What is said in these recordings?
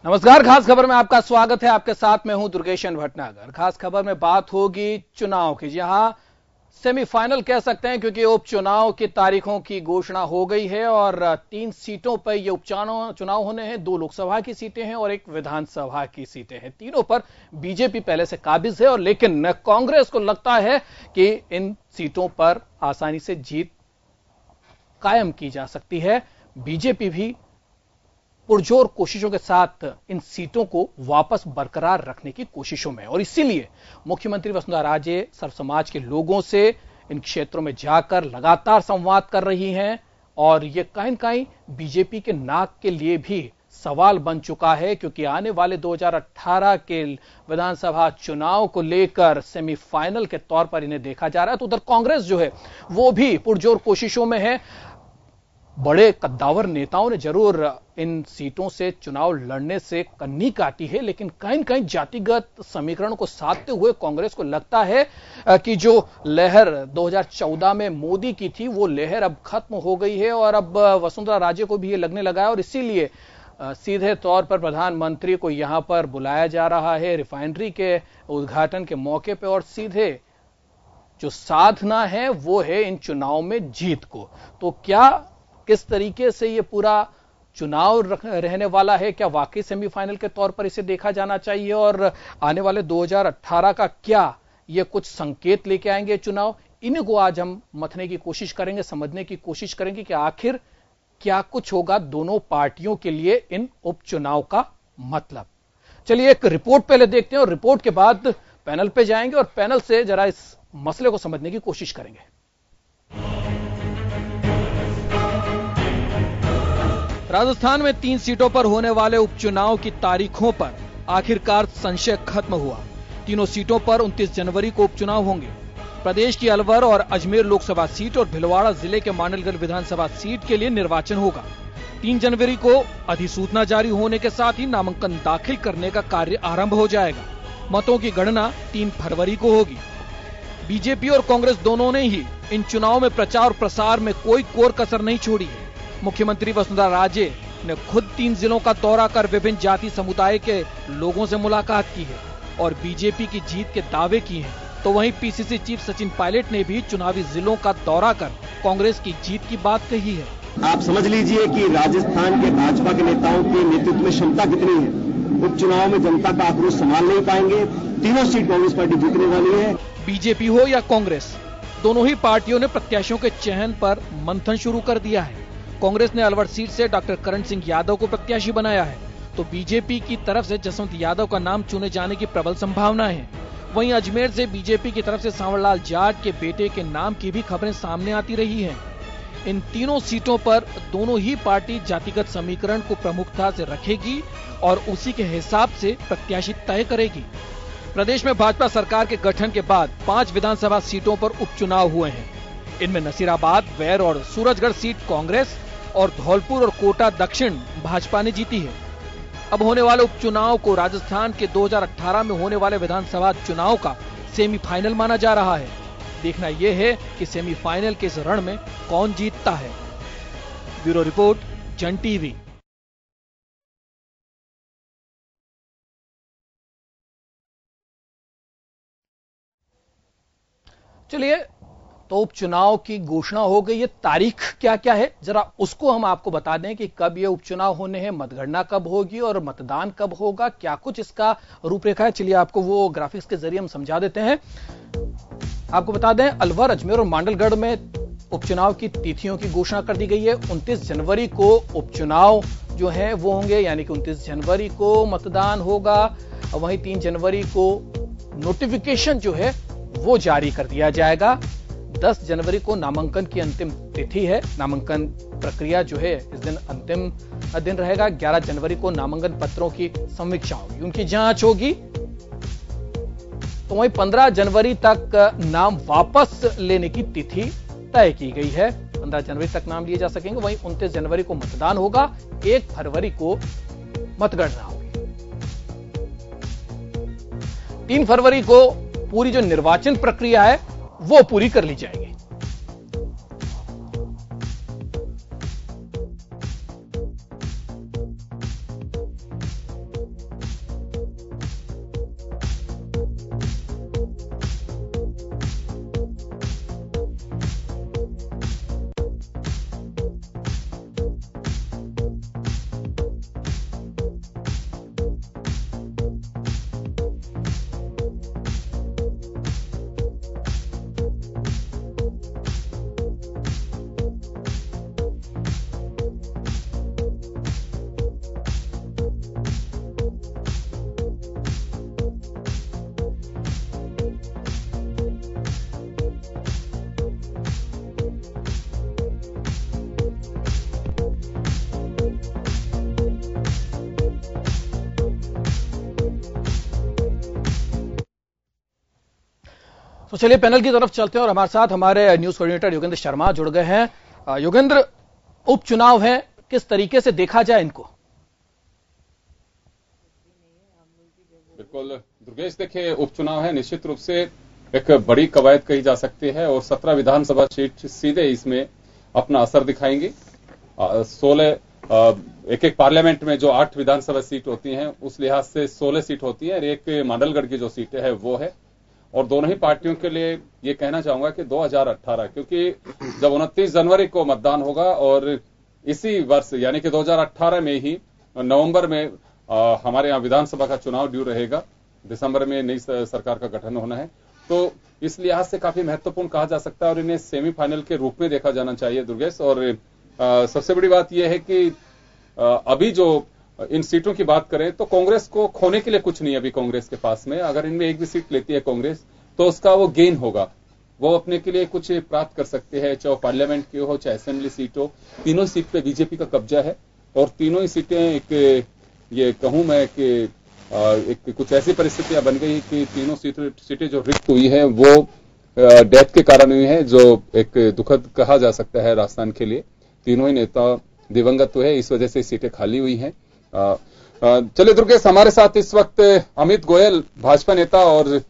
नमस्कार, खास खबर में आपका स्वागत है। आपके साथ मैं हूं दुर्गेशन भटनागर। खास खबर में बात होगी चुनाव की, जहां सेमीफाइनल कह सकते हैं क्योंकि उपचुनाव की तारीखों की घोषणा हो गई है और 3 सीटों पर ये उपचुनाव होने हैं। 2 लोकसभा की सीटें हैं और 1 विधानसभा की सीटें हैं। तीनों पर बीजेपी पहले से काबिज है और लेकिन कांग्रेस को लगता है कि इन सीटों पर आसानी से जीत कायम की जा सकती है। बीजेपी भी पुरजोर कोशिशों के साथ इन सीटों को वापस बरकरार रखने की कोशिशों में, और इसीलिए मुख्यमंत्री वसुंधरा राजे सर्व समाज के लोगों से इन क्षेत्रों में जाकर लगातार संवाद कर रही हैं और ये कहीं न कहीं बीजेपी के नाक के लिए भी सवाल बन चुका है, क्योंकि आने वाले 2018 के विधानसभा चुनाव को लेकर सेमीफाइनल के तौर पर इन्हें देखा जा रहा है। तो उधर कांग्रेस जो है वो भी पुरजोर कोशिशों में है। बड़े कद्दावर नेताओं ने जरूर इन सीटों से चुनाव लड़ने से कन्नी काटी है, लेकिन कहीं न कहीं जातिगत समीकरण को साधते हुए कांग्रेस को लगता है कि जो लहर 2014 में मोदी की थी वो लहर अब खत्म हो गई है और अब वसुंधरा राजे को भी ये लगने लगा है और इसीलिए सीधे तौर पर प्रधानमंत्री को यहां पर बुलाया जा रहा है रिफाइनरी के उद्घाटन के मौके पर, और सीधे जो साधना है वो है इन चुनाव में जीत को। तो क्या किस तरीके से ये पूरा चुनाव रहने वाला है, क्या वाकई सेमीफाइनल के तौर पर इसे देखा जाना चाहिए और आने वाले 2018 का क्या ये कुछ संकेत लेके आएंगे चुनाव, इन्हीं को आज हम मथने की कोशिश करेंगे, समझने की कोशिश करेंगे कि आखिर क्या कुछ होगा दोनों पार्टियों के लिए इन उपचुनाव का मतलब। चलिए एक रिपोर्ट पहले देखते हैं और रिपोर्ट के बाद पैनल पे जाएंगे और पैनल से जरा इस मसले को समझने की कोशिश करेंगे। राजस्थान में 3 सीटों पर होने वाले उपचुनाव की तारीखों पर आखिरकार संशय खत्म हुआ। तीनों सीटों पर 29 जनवरी को उपचुनाव होंगे। प्रदेश की अलवर और अजमेर लोकसभा सीट और भिलवाड़ा जिले के मांडलगढ़ विधानसभा सीट के लिए निर्वाचन होगा। 3 जनवरी को अधिसूचना जारी होने के साथ ही नामांकन दाखिल करने का कार्य आरंभ हो जाएगा। मतों की गणना 3 फरवरी को होगी। बीजेपी और कांग्रेस दोनों ने ही इन चुनाव में प्रचार प्रसार में कोई कोर कसर नहीं छोड़ी है। मुख्यमंत्री वसुंधरा राजे ने खुद 3 जिलों का दौरा कर विभिन्न जाति समुदाय के लोगों से मुलाकात की है और बीजेपी की जीत के दावे किए हैं। तो वहीं पीसीसी चीफ सचिन पायलट ने भी चुनावी जिलों का दौरा कर कांग्रेस की जीत की बात कही है। आप समझ लीजिए कि राजस्थान के भाजपा के नेताओं की नेतृत्व में क्षमता कितनी है। उपचुनाव में जनता का आक्रोश संभाल नहीं पाएंगे। तीनों सीट कांग्रेस पार्टी जीतने वाली है। बीजेपी हो या कांग्रेस, दोनों ही पार्टियों ने प्रत्याशियों के चयन पर मंथन शुरू कर दिया है। कांग्रेस ने अलवर सीट से डॉक्टर करण सिंह यादव को प्रत्याशी बनाया है, तो बीजेपी की तरफ से जसवंत यादव का नाम चुने जाने की प्रबल संभावना है। वहीं अजमेर से बीजेपी की तरफ से सांवरलाल जाट के बेटे के नाम की भी खबरें सामने आती रही हैं। इन तीनों सीटों पर दोनों ही पार्टी जातिगत समीकरण को प्रमुखता से रखेगी और उसी के हिसाब से प्रत्याशी तय करेगी। प्रदेश में भाजपा सरकार के गठन के बाद 5 विधानसभा सीटों पर उपचुनाव हुए हैं। इनमें नसीराबाद, वैर और सूरजगढ़ सीट कांग्रेस और धौलपुर और कोटा दक्षिण भाजपा ने जीती है। अब होने वाले उपचुनाव को राजस्थान के 2018 में होने वाले विधानसभा चुनाव का सेमीफाइनल माना जा रहा है। देखना यह है कि सेमीफाइनल के इस रण में कौन जीतता है। ब्यूरो रिपोर्ट, जन टीवी। चलिए, तो उपचुनाव की घोषणा हो गई है। तारीख क्या क्या है जरा उसको हम आपको बता दें कि कब ये उपचुनाव होने हैं, मतगणना कब होगी और मतदान कब होगा, क्या कुछ इसका रूपरेखा है। चलिए आपको वो ग्राफिक्स के जरिए हम समझा देते हैं। आपको बता दें, अलवर, अजमेर और मांडलगढ़ में उपचुनाव की तिथियों की घोषणा कर दी गई है। 29 जनवरी को उपचुनाव जो है वो होंगे, यानी कि 29 जनवरी को मतदान होगा। वहीं 3 जनवरी को नोटिफिकेशन जो है वो जारी कर दिया जाएगा। 10 जनवरी को नामांकन की अंतिम तिथि है। नामांकन प्रक्रिया जो है इस दिन अंतिम दिन रहेगा। 11 जनवरी को नामांकन पत्रों की समीक्षा होगी, उनकी जांच होगी। तो वहीं 15 जनवरी तक नाम वापस लेने की तिथि तय की गई है। 15 जनवरी तक नाम लिए जा सकेंगे। वहीं 29 जनवरी को मतदान होगा। 1 फरवरी को मतगणना होगी। 3 फरवरी को पूरी जो निर्वाचन प्रक्रिया है वो पूरी कर ली जाएगी। तो चलिए पैनल की तरफ चलते हैं और हमारे साथ हमारे न्यूज कोऑर्डिनेटर योगेंद्र शर्मा जुड़ गए हैं। योगेंद्र, उपचुनाव है, किस तरीके से देखा जाए इनको? बिल्कुल दुर्गेश, देखिए उपचुनाव है, निश्चित रूप से एक बड़ी कवायद कही जा सकती है और 17 विधानसभा सीट सीधे इसमें अपना असर दिखाएंगी। 16 एक पार्लियामेंट में जो 8 विधानसभा सीट होती हैं उस लिहाज से 16 सीट होती है और एक मांडलगढ़ की जो सीटें है वो है। और दोनों ही पार्टियों के लिए ये कहना चाहूंगा कि 2018, क्योंकि जब 29 जनवरी को मतदान होगा और इसी वर्ष यानी कि 2018 में ही नवंबर में हमारे यहाँ विधानसभा का चुनाव ड्यू रहेगा, दिसंबर में नई सरकार का गठन होना है, तो इस लिहाज से काफी महत्वपूर्ण कहा जा सकता है और इन्हें सेमीफाइनल के रूप में देखा जाना चाहिए दुर्गेश। और सबसे बड़ी बात यह है कि अभी जो इन सीटों की बात करें तो कांग्रेस को खोने के लिए कुछ नहीं अभी कांग्रेस के पास में। अगर इनमें एक भी सीट लेती है कांग्रेस तो उसका वो गेन होगा, वो अपने के लिए कुछ प्राप्त कर सकते हैं, चाहे पार्लियामेंट की हो चाहे असेंबली सीट हो। तीनों सीट पे बीजेपी का कब्जा है और तीनों ही सीटें एक ये कहूं मैं कि एक कुछ ऐसी परिस्थितियां बन गई कि तीनों सीटें जो रिक्त हुई है वो डेथ के कारण हुई है, जो एक दुखद कहा जा सकता है राजस्थान के लिए। तीनों ही नेता दिवंगत हुए, इस वजह से सीटें खाली हुई हैं। चलिए दुर्गेश, हमारे साथ इस वक्त अमित गोयल भाजपा नेता और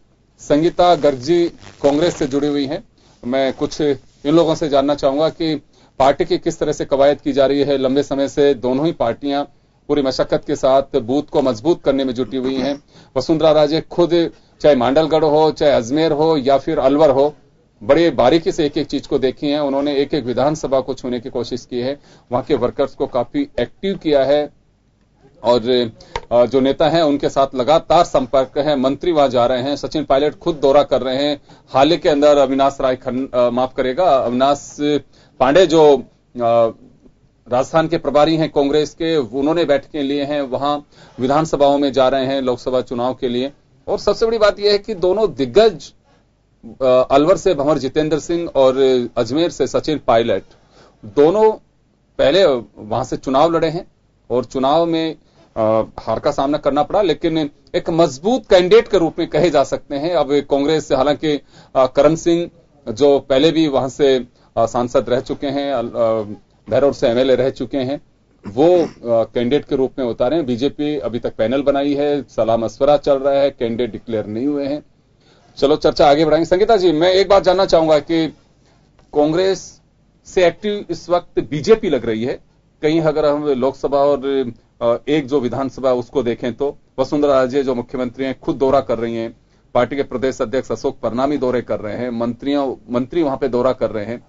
संगीता गर्ग जी कांग्रेस से जुड़ी हुई हैं। मैं कुछ इन लोगों से जानना चाहूंगा कि पार्टी की किस तरह से कवायद की जा रही है। लंबे समय से दोनों ही पार्टियां पूरी मशक्कत के साथ बूथ को मजबूत करने में जुटी हुई हैं। वसुंधरा राजे खुद चाहे मांडलगढ़ हो चाहे अजमेर हो या फिर अलवर हो, बड़े बारीकी से एक एक चीज को देखी है। उन्होंने एक एक विधानसभा को छूने की कोशिश की है, वहां के वर्कर्स को काफी एक्टिव किया है और जो नेता हैं उनके साथ लगातार संपर्क है। मंत्री वहां जा रहे हैं, सचिन पायलट खुद दौरा कर रहे हैं। हाल ही के अंदर अविनाश पांडे जो राजस्थान के प्रभारी हैं कांग्रेस के, उन्होंने बैठकें लिए हैं, वहां विधानसभाओं में जा रहे हैं लोकसभा चुनाव के लिए। और सबसे बड़ी बात यह है कि दोनों दिग्गज, अलवर से भंवर जितेंद्र सिंह और अजमेर से सचिन पायलट, दोनों पहले वहां से चुनाव लड़े हैं और चुनाव में हार का सामना करना पड़ा, लेकिन एक मजबूत कैंडिडेट के रूप में कहे जा सकते हैं। अब कांग्रेस से हालांकि करण सिंह जो पहले भी वहां से सांसद रह चुके हैं, भैरव से एमएलए रह चुके हैं, वो कैंडिडेट के रूप में उतारे हैं। बीजेपी अभी तक पैनल बनाई है, सलाह मशवरा चल रहा है, कैंडिडेट डिक्लेयर नहीं हुए हैं। चलो चर्चा आगे बढ़ाएंगे। संगीता जी, मैं एक बात जानना चाहूंगा कि कांग्रेस से एक्टिव इस वक्त बीजेपी लग रही है कहीं। अगर हम लोकसभा और एक जो विधानसभा उसको देखें तो वसुंधरा राजे जो मुख्यमंत्री हैं खुद दौरा कर रही हैं, पार्टी के प्रदेश अध्यक्ष अशोक परनामी दौरे कर रहे हैं, मंत्री वहां पे दौरा कर रहे हैं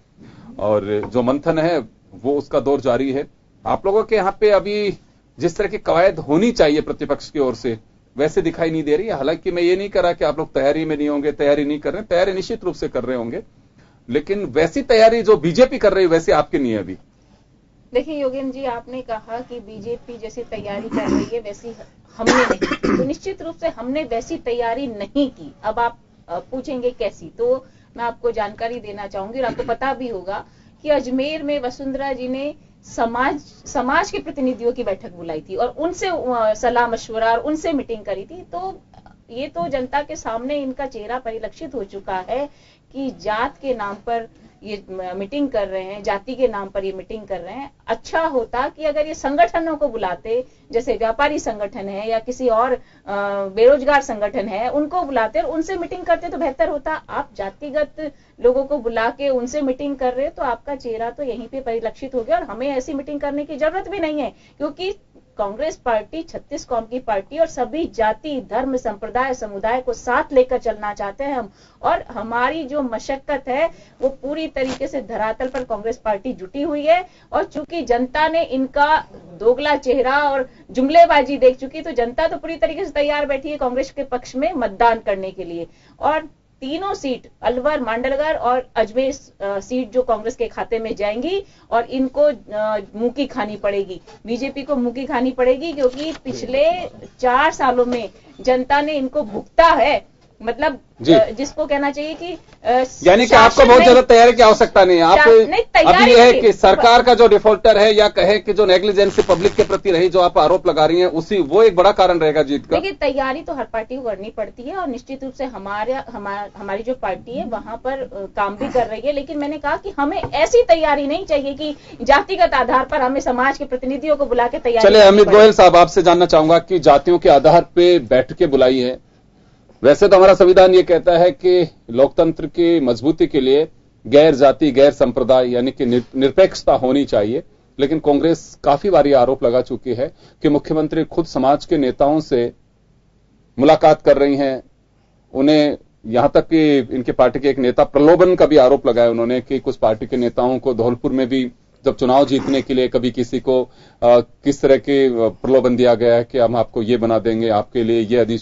और जो मंथन है वो उसका दौर जारी है। आप लोगों के यहाँ पे अभी जिस तरह की कवायद होनी चाहिए प्रतिपक्ष की ओर से वैसे दिखाई नहीं दे रही है। हालांकि मैं ये नहीं कर रहा कि आप लोग तैयारी में नहीं होंगे, तैयारी नहीं कर रहे हैं, तैयारी निश्चित रूप से कर रहे होंगे, लेकिन वैसी तैयारी जो बीजेपी कर रही है वैसी आपकी नहीं है अभी। देखिए योगेंद्र जी, आपने कहा कि बीजेपी जैसी तैयारी कर रही है वैसी हमने नहीं, तो निश्चित रूप से हमने वैसी तैयारी नहीं की। अब आप पूछेंगे कैसी, तो मैं आपको जानकारी देना चाहूंगी और आपको पता भी होगा कि अजमेर में वसुंधरा जी ने समाज के प्रतिनिधियों की बैठक बुलाई थी और उनसे सलाह मशवरा और उनसे मीटिंग करी थी। तो ये तो जनता के सामने इनका चेहरा परिलक्षित हो चुका है कि जात के नाम पर ये मीटिंग कर रहे हैं, जाति के नाम पर ये मीटिंग कर रहे हैं। अच्छा होता कि अगर ये संगठनों को बुलाते, जैसे व्यापारी संगठन है या किसी और बेरोजगार संगठन है, उनको बुलाते और उनसे मीटिंग करते तो बेहतर होता। आप जातिगत लोगों को बुला के उनसे मीटिंग कर रहे हो तो आपका चेहरा तो यहीं पे परिलक्षित हो गया और हमें ऐसी मीटिंग करने की जरूरत भी नहीं है, क्योंकि कांग्रेस पार्टी 36 कौम की पार्टी और सभी जाति धर्म संप्रदाय समुदाय को साथ लेकर चलना चाहते हैं हम। और हमारी जो मशक्कत है वो पूरी तरीके से धरातल पर कांग्रेस पार्टी जुटी हुई है और चूंकि जनता ने इनका दोगला चेहरा और जुमलेबाजी देख चुकी, तो जनता तो पूरी तरीके से तैयार बैठी है कांग्रेस के पक्ष में मतदान करने के लिए। और तीनों सीट अलवर, मांडलगढ़ और अजमेर सीट जो कांग्रेस के खाते में जाएंगी और इनको मुंह की खानी पड़ेगी, बीजेपी को मुंह की खानी पड़ेगी, क्योंकि पिछले 4 सालों में जनता ने इनको भुगता है मतलब जिसको कहना चाहिए कि यानी कि आपको बहुत ज्यादा तैयारी की आवश्यकता नहीं है। आप अभी यह है कि सरकार का जो डिफॉल्टर है या कहे कि जो नेग्लिजेंसी पब्लिक के प्रति रही, जो आप आरोप लगा रही हैं, उसी वो एक बड़ा कारण रहेगा जीत का। देखिए, तैयारी तो हर पार्टी को करनी पड़ती है और निश्चित रूप से हमारी जो पार्टी है वहां पर काम भी कर रही है, लेकिन मैंने कहा कि हमें ऐसी तैयारी नहीं चाहिए कि जातिगत आधार पर हमें समाज के प्रतिनिधियों को बुला के तैयारी। चलिए अमित गोयल साहब, आपसे जानना चाहूंगा कि जातियों के आधार पर बैठकें बुलाई है। वैसे तो हमारा संविधान ये कहता है कि लोकतंत्र की मजबूती के लिए गैर जाति गैर संप्रदाय यानी कि निरपेक्षता होनी चाहिए, लेकिन कांग्रेस काफी बार आरोप लगा चुकी है कि मुख्यमंत्री खुद समाज के नेताओं से मुलाकात कर रही हैं। उन्हें यहां तक कि इनके पार्टी के एक नेता प्रलोभन का भी आरोप लगाया उन्होंने कि कुछ पार्टी के नेताओं को धौलपुर में भी जब चुनाव जीतने के लिए कभी किसी को किस तरह के प्रलोभन दिया गया है कि हम आपको ये बना देंगे, आपके लिए ये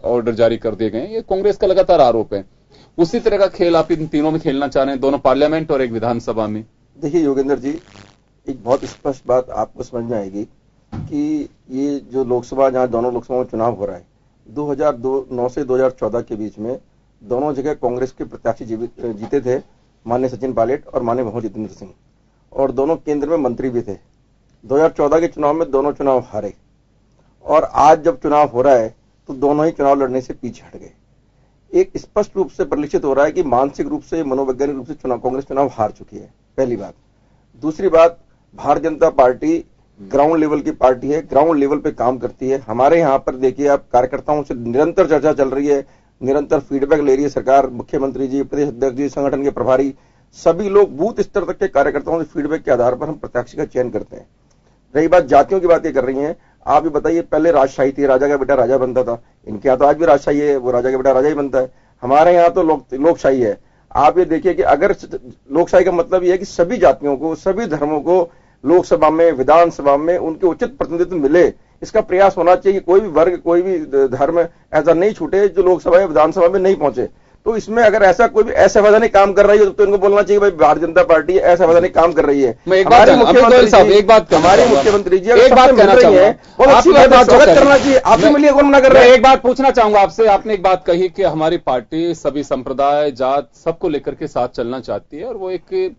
ऑर्डर जारी कर दिए गए। ये कांग्रेस का लगातार आरोप है। उसी तरह का खेल आप इन तीनों में खेलना चाह रहे हैं, दोनों पार्लियामेंट और एक विधानसभा में। देखिए योगेंद्र जी, एक बहुत स्पष्ट बात आपको समझ में आएगी कि ये जो लोकसभा, जहां दोनों लोकसभा में चुनाव हो रहा है, 2009 से 2014 के बीच में दोनों जगह कांग्रेस के प्रत्याशी जीते थे, माननीय सचिन पायलट और माननीय भंवर जितेंद्र सिंह, और दोनों केंद्र में मंत्री भी थे। 2014 के चुनाव में दोनों चुनाव हारे, और आज जब चुनाव हो रहा है तो दोनों ही चुनाव लड़ने से पीछे हट गए। एक स्पष्ट रूप से परिलक्षित हो रहा है कि मानसिक रूप से, मनोवैज्ञानिक रूप से कांग्रेस चुनाव हार चुकी है, पहली बात। दूसरी बात, Bharatiya Janata party ground level की पार्टी है, ग्राउंड लेवल पे काम करती है। हमारे यहाँ पर देखिए आप, कार्यकर्ताओं से निरंतर चर्चा चल रही है, निरंतर फीडबैक ले रही है सरकार, मुख्यमंत्री जी, प्रदेश अध्यक्ष जी, संगठन के प्रभारी, सभी लोग बूथ स्तर तक के कार्यकर्ताओं से फीडबैक के आधार पर हम प्रत्याशी का चयन करते हैं। रही बात जातियों की बात ये कर रही हैं, आप ये बताइए, पहले राजशाही थी, राजा का बेटा राजा बनता था। इनके यहाँ तो आज भी राजशाही है, वो राजा का बेटा राजा ही बनता है। हमारे यहाँ तो लोकशाही है। आप ये देखिए कि अगर लोकशाही का मतलब ये है कि सभी जातियों को, सभी धर्मों को लोकसभा में, विधानसभा में उनके उचित प्रतिनिधित्व मिले, इसका प्रयास होना चाहिए। कोई भी वर्ग, कोई भी धर्म ऐसा नहीं छूटे जो लोकसभा या विधानसभा में नहीं पहुंचे। तो इसमें अगर ऐसा कोई भी असंवैधानिक काम कर रही है तो इनको बोलना चाहिए भाई भारतीय जनता पार्टी असंवैधानिक काम कर रही है। हमारे मुख्यमंत्री साहब, एक बात हमारे मुख्यमंत्री जी एक बात कहना चाहिए, स्वागत करना चाहिए। आपसे मिलिए, कौन मना कर रहे हैं? एक बात पूछना चाहूंगा आपसे। आपने एक बात कही कि हमारी पार्टी सभी संप्रदाय, जात, सबको लेकर के साथ चलना चाहती है, और वो एक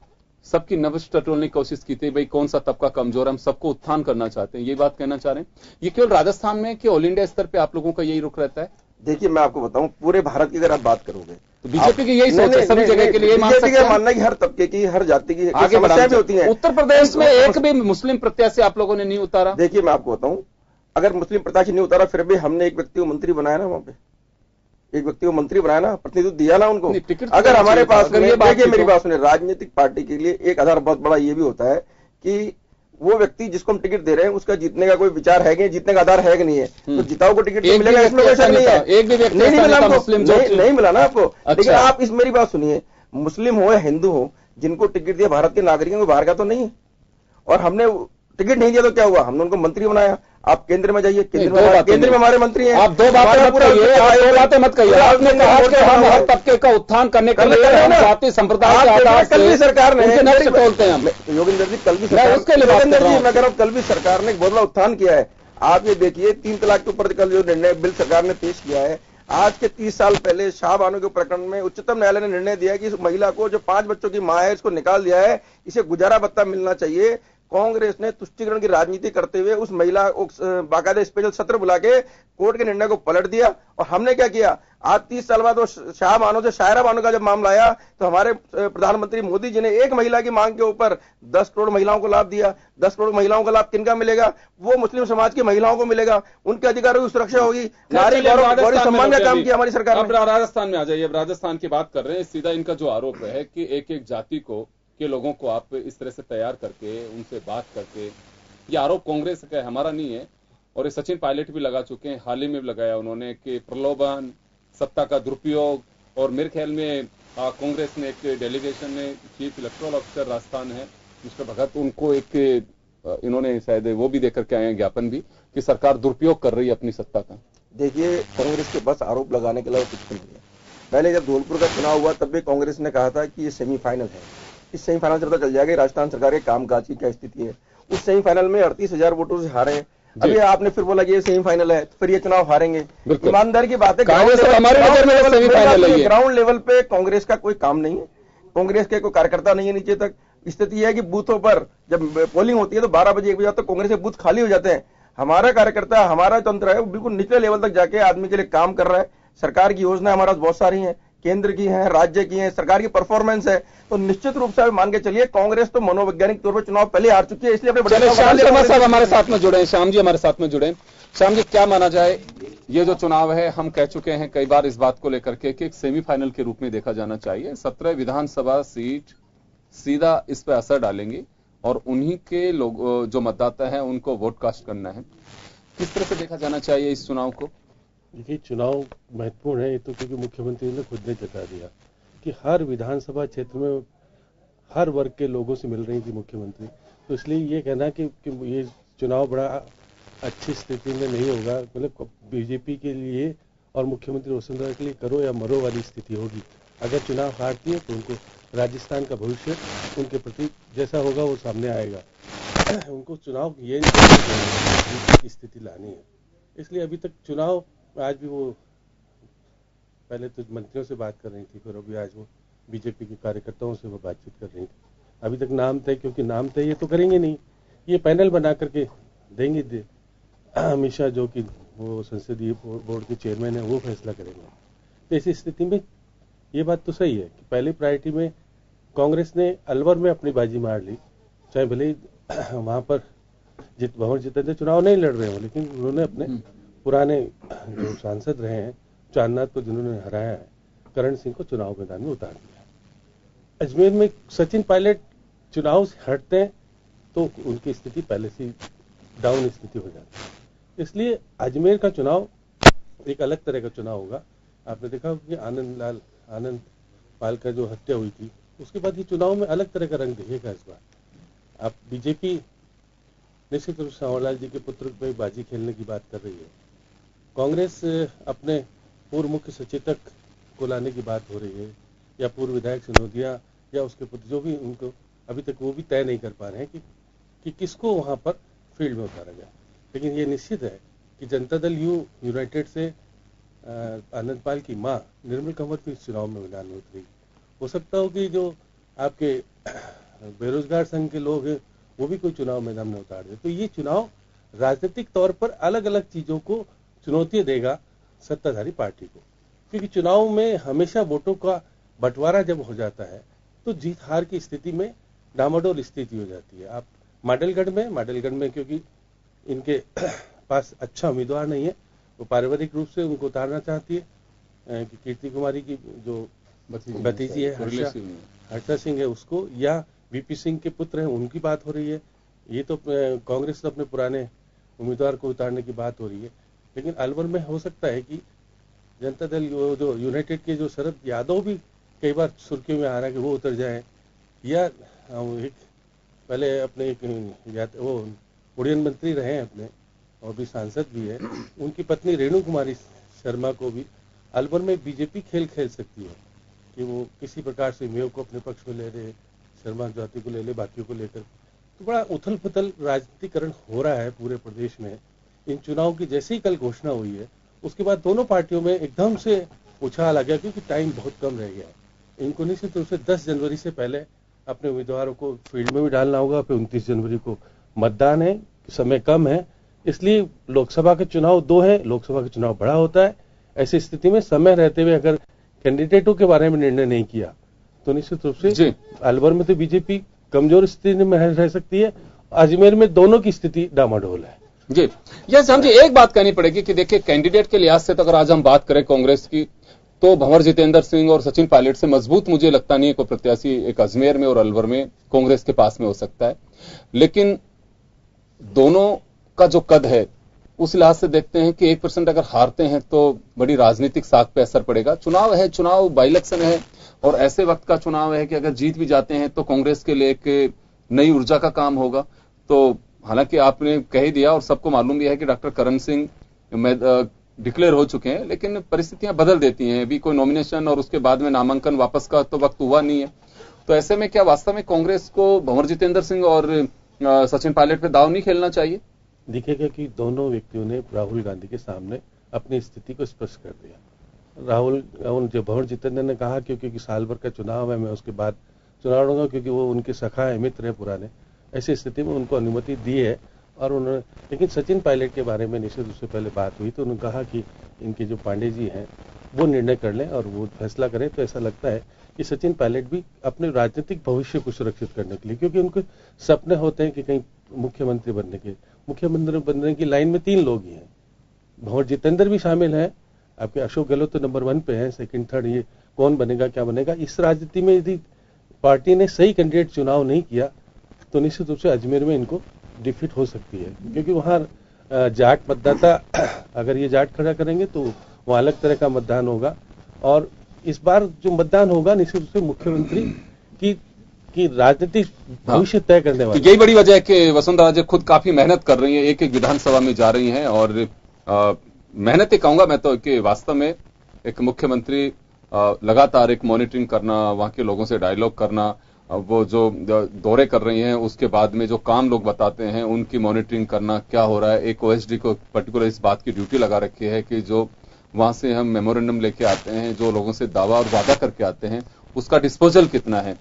सबकी नब्ज टटोलने की कोशिश की थी, भाई कौन सा तबका कमजोर है, हम सबको उत्थान करना चाहते हैं। ये बात कहना चाह रहे हैं। ये केवल राजस्थान में कि ऑल इंडिया स्तर पे आप लोगों का यही रुख रहता है? देखिए मैं आपको बताऊं, पूरे भारत की अगर आप बात करोगे तो बीजेपी की यही सोच है, सभी जगह के लिए बीजेपी का मानना है कि हर तबके की, हर जाति की समस्याएं भी होती हैं। उत्तर प्रदेश में एक भी मुस्लिम प्रत्याशी आप लोगों ने नहीं उतारा? देखिए मैं आपको बताऊं, अगर मुस्लिम प्रत्याशी नहीं उतारा, फिर भी हमने एक व्यक्ति को मंत्री बनाया ना, वहां पे एक व्यक्ति को मंत्री बनाया ना, प्रतिनिधित्व दिया ना उनको। अगर हमारे पास, देखिए मेरी बात सुनिए, राजनीतिक पार्टी के लिए एक आधार बहुत बड़ा ये भी होता है कि वो व्यक्ति जिसको हम टिकट दे रहे हैं उसका जीतने का कोई विचार है कि जीतने का आधार है कि नहीं है। तो जिताओ को टिकट तो मिलेगा, इसमें कोई शक नहीं है। एक भी व्यक्ति नहीं मिला आपको, नहीं मिला ना आपको। लेकिन आप इस मेरी बात सुनिए, मुस्लिम हो या हिंदू हो, जिनको टिकट दिया भारत के नागरिकों को, बाहर का तो नहीं है। और हमने टिकट नहीं दिया तो क्या हुआ, हमने उनको मंत्री बनाया। आप केंद्र में जाइए, केंद्र में हमारे मंत्री हैं। आप दो बातें मत कहिए, आपने कहा कि हम हर तबके का उत्थान करने के लिए जाति संप्रदाय के आधार कल भी सरकार ने तोड़ते हैं हम। योगेंद्र जी, कल भी मैं कह रहा हूँ, कल भी सरकार ने एक बहुत बड़ा उत्थान किया है। आप ये देखिए, 3 तलाक के ऊपर कल जो निर्णय बिल सरकार ने पेश किया है, आज के 30 साल पहले शाहबानो के प्रकरण में उच्चतम न्यायालय ने निर्णय दिया कि इस महिला को, जो 5 बच्चों की मां है, इसको निकाल दिया है, इसे गुजारा भत्ता मिलना चाहिए। कांग्रेस ने तुष्टिकरण की राजनीति करते हुए उस महिला को बाकायदा स्पेशल सत्र बुला के कोर्ट के निर्णय को पलट दिया। और हमने क्या किया, आज 30 साल बाद वो शाह बानो से शायरा बानो का जब मामला आया तो हमारे प्रधानमंत्री मोदी जी ने एक महिला की मांग के ऊपर 10 करोड़ महिलाओं को लाभ दिया। 10 करोड़ महिलाओं का लाभ किनका मिलेगा? वो मुस्लिम समाज की महिलाओं को मिलेगा, उनके अधिकारों की सुरक्षा होगी। नारी गौरव सम्मान का काम किया हमारी सरकार ने। अब राजस्थान में आ जाइए। अब राजस्थान की बात कर रहे हैं। सीधा इनका जो आरोप है कि एक एक जाति को के लोगों को आप इस तरह से तैयार करके, उनसे बात करके, ये आरोप कांग्रेस का है, हमारा नहीं है। और ये सचिन पायलट भी लगा चुके हैं, हाल ही में भी लगाया उन्होंने कि प्रलोभन, सत्ता का दुरुपयोग। और मेरे ख्याल में कांग्रेस ने एक डेलीगेशन ने, चीफ इलेक्टोरल ऑफिसर राजस्थान है मिस्टर भगत, उनको एक इन्होंने शायद वो भी देकर के आए हैं ज्ञापन भी कि सरकार दुरुपयोग कर रही है अपनी सत्ता का। देखिए, कांग्रेस के बस आरोप लगाने के अलावा कुछ नहीं है। पहले जब धौलपुर का चुनाव हुआ तब भी कांग्रेस ने कहा था कि ये सेमीफाइनल है, इस सेमीफाइनल से पता चल जाएगा राजस्थान सरकार के कामकाज की क्या स्थिति है। उस सेमीफाइनल में 38,000 वोटों से हारे। अभी आपने फिर बोला कि ये सेमीफाइनल है, तो फिर ये चुनाव हारेंगे। ईमानदारी की बात है, ग्राउंड लेवल पे कांग्रेस का कोई काम नहीं है, कांग्रेस के कोई कार्यकर्ता नहीं है नीचे तक। स्थिति है कि बूथों पर जब पोलिंग होती है तो 12 बजे 1 बजे तक कांग्रेस के बूथ खाली हो जाते हैं। हमारा कार्यकर्ता, हमारा तंत्र है, वो बिल्कुल निचले लेवल तक जाके आदमी के लिए काम कर रहा है। सरकार की योजना हमारे पास बहुत सारी हैं, केंद्र की हैं, राज्य की हैं, सरकार की परफॉर्मेंस है, तो निश्चित रूप से मान के चलिए कांग्रेस तो मनोवैज्ञानिक तौर पर चुनाव पहले हार चुकी है, इसलिए अपने श्याम शर्मा साहब हमारे साथ में जुड़े हैं। श्याम जी हमारे साथ में जुड़े। श्याम जी, क्या माना जाए, ये जो चुनाव है, हम कह चुके हैं कई बार इस बात को लेकर के कि एक सेमीफाइनल के रूप में देखा जाना चाहिए। 17 विधानसभा सीट सीधा इस पर असर डालेंगी और उन्हीं के लोग जो मतदाता हैं उनको वोट कास्ट करना है। किस तरह से देखा जाना चाहिए इस चुनाव को? देखिए, चुनाव महत्वपूर्ण है ये तो, क्योंकि मुख्यमंत्री ने खुद ने जता दिया कि हर विधानसभा क्षेत्र में हर वर्ग के लोगों से मिल रही थी मुख्यमंत्री, तो इसलिए ये कहना कि ये चुनाव बड़ा अच्छी स्थिति में नहीं होगा, मतलब बीजेपी के लिए और मुख्यमंत्री वसुंधरा के लिए करो या मरो वाली स्थिति होगी। अगर चुनाव हारती है तो उनको राजस्थान का भविष्य उनके प्रति जैसा होगा वो सामने आएगा। उनको चुनाव ये की स्थिति लानी है, इसलिए अभी तक चुनाव, आज भी वो पहले तो मंत्रियों से बात कर रही थी, फिर अभी आज वो बीजेपी के कार्यकर्ताओं से वो बातचीत कर रही थी। अभी तक नाम तय, क्योंकि नाम तय ये तो करेंगे नहीं, ये पैनल बना करके देंगे अमित शाह, जो कि वो संसदीय बोर्ड के चेयरमैन है, वो फैसला करेंगे। तो ऐसी स्थिति में ये बात तो सही है कि पहली प्रायोरिटी में कांग्रेस ने अलवर में अपनी बाजी मार ली, चाहे भले ही वहां पर भंवर जितेंद्र चुनाव नहीं लड़ रहे हो, लेकिन उन्होंने अपने पुराने जो सांसद रहे हैं, चांदनाथ को जिन्होंने हराया है, करण सिंह को चुनाव मैदान में उतार दिया। अजमेर में सचिन पायलट चुनाव से हटते हैं तो उनकी स्थिति पहले से डाउन स्थिति हो जाती है, इसलिए अजमेर का चुनाव एक अलग तरह का चुनाव होगा। आपने देखा कि आनंद पाल का जो हत्या हुई थी, उसके बाद ये चुनाव में अलग तरह का रंग दिखेगा इस बार। आप बीजेपी निश्चित रूप से सांवरलाल जी के पुत्र पे बाजी खेलने की बात कर रही है, कांग्रेस अपने पूर्व मुख्य सचेतक को लाने की बात हो रही है, या पूर्व विधायक सिनोदिया या उसके पुत्र, जो भी उनको अभी तक वो भी तय नहीं कर पा रहे हैं कि किसको वहां पर फील्ड में उतारा जाए। लेकिन ये निश्चित है कि जनता दल यूनाइटेड से आनंद पाल की मां निर्मल कंवर भी इस चुनाव में मैदान में उतरी। हो सकता हो कि जो आपके बेरोजगार संघ के लोग हैं वो भी कोई चुनाव मैदान में उतार दे। तो ये चुनाव राजनीतिक तौर पर अलग अलग चीजों को चुनौती देगा सत्ताधारी पार्टी को, क्योंकि चुनाव में हमेशा वोटों का बंटवारा जब हो जाता है तो जीत हार की स्थिति में डामाडोल स्थिति हो जाती है। आप माडलगढ़ में क्योंकि इनके पास अच्छा उम्मीदवार नहीं है, वो पारिवारिक रूप से उनको उतारना चाहती है कि कीर्ति कुमारी की जो भतीजी है हर्षा सिंह है उसको, या वीपी सिंह के पुत्र हैं उनकी बात हो रही है। ये तो कांग्रेस तो अपने पुराने उम्मीदवार को उतारने की बात हो रही है। लेकिन अलवर में हो सकता है कि जनता दल जो यूनाइटेड के जो शरद यादव भी कई बार सुर्खियों में आ रहा है कि वो उतर जाए, या एक पहले अपने एक वो उड़ियन मंत्री रहे हैं अपने और भी सांसद भी है, उनकी पत्नी रेणु कुमारी शर्मा को भी अलवर में बीजेपी खेल सकती है कि वो किसी प्रकार से मेयो को अपने पक्ष में ले रहे, शर्मा ज्योति को ले ले, बाकियों को लेकर। तो बड़ा उथल पुथल राजनीतिकरण हो रहा है पूरे प्रदेश में। इन चुनाव की जैसे ही कल घोषणा हुई है उसके बाद दोनों पार्टियों में एकदम से उछाल आ गया, क्योंकि टाइम बहुत कम रह गया है। इनको निश्चित रूप से 10 जनवरी से पहले अपने उम्मीदवारों को फील्ड में भी डालना होगा, फिर 29 जनवरी को मतदान है, समय कम है, इसलिए लोकसभा के चुनाव 2 है, लोकसभा का चुनाव बड़ा होता है। ऐसी स्थिति में समय रहते हुए अगर कैंडिडेटों के बारे में निर्णय नहीं किया तो निश्चित रूप से अलवर में तो बीजेपी कमजोर स्थिति में रह सकती है, अजमेर में दोनों की स्थिति डामाडोल है। जी यस, हम जी एक बात कहनी पड़ेगी कि देखिए कैंडिडेट के लिहाज से तो अगर आज हम बात करें कांग्रेस की, तो भंवर जितेंद्र सिंह और सचिन पायलट से मजबूत मुझे लगता नहीं है कोई प्रत्याशी एक अजमेर में और अलवर में कांग्रेस के पास में हो सकता है। लेकिन दोनों का जो कद है उस लिहाज से देखते हैं कि 1% अगर हारते हैं तो बड़ी राजनीतिक साख पे असर पड़ेगा। चुनाव है, चुनाव बाई इलेक्शन है और ऐसे वक्त का चुनाव है कि अगर जीत भी जाते हैं तो कांग्रेस के लिए एक नई ऊर्जा का काम होगा। तो हालांकि आपने कह ही दिया और सबको मालूम भी है कि डॉक्टर करण सिंह डिक्लेयर हो चुके हैं, लेकिन परिस्थितियां बदल देती हैं। अभी कोई नॉमिनेशन और उसके बाद में नामांकन वापस का तो वक्त हुआ नहीं है। तो ऐसे में क्या वास्तव में कांग्रेस को भंवर जितेंद्र सिंह और सचिन पायलट पे दाव नहीं खेलना चाहिए? दिखेगा कि दोनों व्यक्तियों ने राहुल गांधी के सामने अपनी स्थिति को स्पष्ट कर दिया। राहुल जो भंवर जितेंद्र ने कहा क्योंकि साल भर का चुनाव है, मैं उसके बाद चुनाव लड़ूंगा क्योंकि वो उनके सखा है, मित्र है पुराने, ऐसी स्थिति में उनको अनुमति दी है। और उन्होंने, लेकिन सचिन पायलट के बारे में निश्चित रूप से पहले बात हुई तो उन्होंने कहा कि इनके जो पांडे जी हैं वो निर्णय कर लें और वो फैसला करें। तो ऐसा लगता है कि सचिन पायलट भी अपने राजनीतिक भविष्य को सुरक्षित करने के लिए, क्योंकि उनके सपने होते हैं कि कहीं मुख्यमंत्री बनने की लाइन में 3 लोग ही हैं। भंवर जितेंद्र भी शामिल है, आपके अशोक गहलोत तो नंबर 1 पे है, सेकंड थर्ड ये कौन बनेगा क्या बनेगा। इस राजनीति में यदि पार्टी ने सही कैंडिडेट चुनाव नहीं किया तो निश्चित रूप से अजमेर में इनको डिफीट हो सकती है, क्योंकि वहां जाट मतदाता अगर ये जाट खड़ा करेंगे तो वहां अलग तरह का मतदान होगा। और इस बार जो मतदान होगा निश्चित रूप से मुख्यमंत्री की राजनीतिक भविष्य तय करने वाली। यही बड़ी वजह है कि वसुंधरा राजे खुद काफी मेहनत कर रही है, एक एक विधानसभा में जा रही हैं और मेहनत ही कहूंगा मैं तो कि वास्तव में एक मुख्यमंत्री लगातार एक मॉनिटरिंग करना, वहां के लोगों से डायलॉग करना, वो जो दौरे कर रही हैं उसके बाद में जो काम लोग बताते हैं उनकी मॉनिटरिंग करना, क्या हो रहा है। एक ओएसडी को पर्टिकुलर इस बात की ड्यूटी लगा रखी है कि जो वहां से हम मेमोरेंडम लेके आते हैं, जो लोगों से दावा और वादा करके आते हैं, उसका डिस्पोजल कितना है।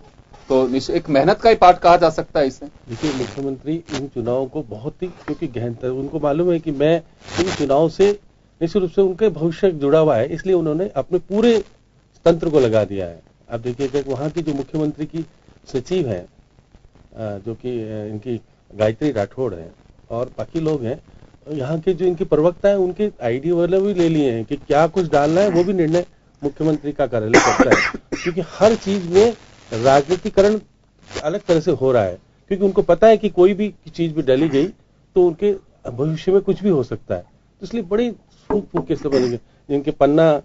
तो एक मेहनत का ही पार्ट कहा जा सकता है इसे। देखिए, मुख्यमंत्री इन चुनावों को बहुत ही, क्योंकि गहनता उनको मालूम है कि मैं इन चुनाव से निश्चित रूप से उनके भविष्य जुड़ा हुआ है, इसलिए उन्होंने अपने पूरे तंत्र को लगा दिया है। आप देखिएगा वहां की जो मुख्यमंत्री की सचिव है, जो कि इनकी गायत्री राठौड़ है, और बाकी लोग हैं यहाँ के जो इनके प्रवक्ता है, उनके आईडी वाले भी ले लिए हैं कि क्या कुछ डालना है, वो भी निर्णय मुख्यमंत्री का कार्यालय करता है। क्योंकि हर चीज में राजनीतिकरण अलग तरह से हो रहा है, क्योंकि उनको पता है कि कोई भी चीज भी डाली गई तो उनके भविष्य में कुछ भी हो सकता है। तो इसलिए बड़ी फूक के बनेंगे जिनके पन्ना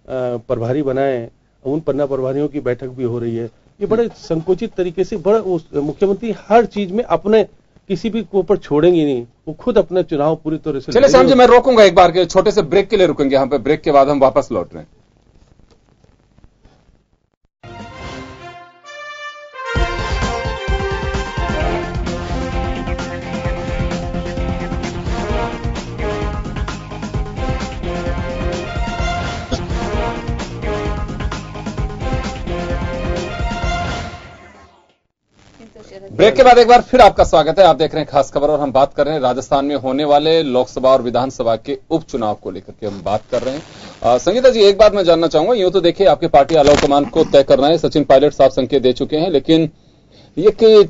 प्रभारी बनाए, उन पन्ना प्रभारियों की बैठक भी हो रही है। ये बड़े संकोचित तरीके से मुख्यमंत्री हर चीज में अपने किसी भी को ऊपर छोड़ेंगे नहीं, वो खुद अपना चुनाव पूरी तरह से। चलिए श्याम जी, मैं रोकूंगा एक बार के छोटे से ब्रेक के लिए रुकेंगे यहाँ पे, ब्रेक के बाद हम वापस लौट रहे हैं। ब्रेक के बाद एक बार फिर आपका स्वागत है। आप देख रहे हैं खास खबर और हम बात कर रहे हैं राजस्थान में होने वाले लोकसभा और विधानसभा के उपचुनाव को लेकर के हम बात कर रहे हैं। संगीता जी, एक बात मैं जानना चाहूंगा, यूं तो देखिए आपकी पार्टी अलाउ कमान को तय करना है, सचिन पायलट साफ संकेत दे चुके हैं, लेकिन ये कि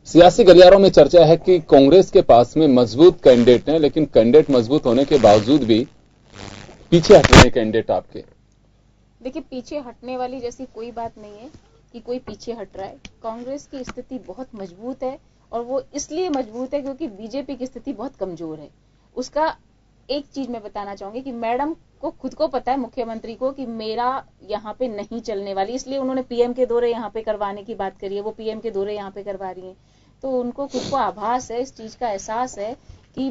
सियासी गलियारों में चर्चा है कि कांग्रेस के पास में मजबूत कैंडिडेट हैं, लेकिन कैंडिडेट मजबूत होने के बावजूद भी पीछे हट रहे हैं कैंडिडेट आपके। देखिए, पीछे हटने वाली जैसी कोई बात नहीं है कि कोई पीछे हट रहा है। कांग्रेस की स्थिति बहुत मजबूत है, और वो इसलिए मजबूत है क्योंकि बीजेपी की स्थिति बहुत कमजोर है। उसका एक चीज मैं बताना चाहूंगी कि मैडम को खुद को पता है, मुख्यमंत्री को, कि मेरा यहाँ पे नहीं चलने वाली, इसलिए उन्होंने पीएम के दौरे यहाँ पे करवाने की बात करी है। वो पीएम के दौरे यहाँ पे करवा रही है, तो उनको खुद को आभास है, इस चीज का एहसास है कि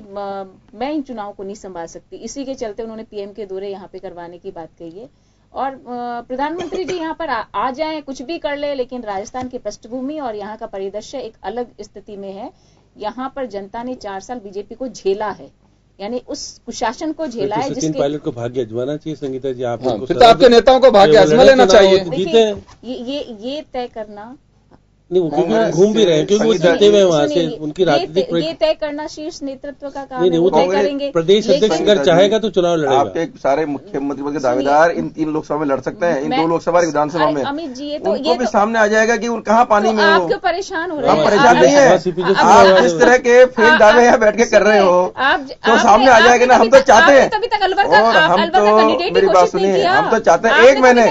मैं इन चुनाव को नहीं संभाल सकती। इसी के चलते उन्होंने पीएम के दौरे यहाँ पे करवाने की बात कही है। और प्रधानमंत्री जी यहाँ पर आ जाएं, कुछ भी कर ले, लेकिन राजस्थान की पृष्ठभूमि और यहाँ का परिदृश्य एक अलग स्थिति में है। यहाँ पर जनता ने 4 साल बीजेपी को झेला है, यानी उस कुशासन को झेला है। सचिन पायलट को भाग्य आजमाना चाहिए संगीता जी, आप फिर तो आपके नेताओं को भाग्य आजमा लेना चाहिए। ये तय करना नहीं, क्योंकि घूम भी रहे हैं, क्योंकि वो जीते हुए वहां से उनकी राजनीतिक ये तय करना शीर्ष नेतृत्व का काम नहीं, है, वो तय करेंगे। प्रदेश अध्यक्ष अगर चाहेगा तो चुनाव लड़ेगा। आपके सारे मुख्यमंत्री पद के दावेदार इन 3 लोकसभा में लड़ सकते हैं, इन 2 लोकसभा विधानसभा में। अमित जी, उनको भी सामने आ जाएगा कि कहाँ पानी में आप क्यों परेशान हो रहे हैं? हम परेशान नहीं है, आप जिस तरह के फेक दावे यहाँ बैठ के कर रहे हो तो सामने आ जाएगा ना। हम तो चाहते हैं, और हम तो, मेरी बात सुनिए, हम तो चाहते हैं 1 महीने,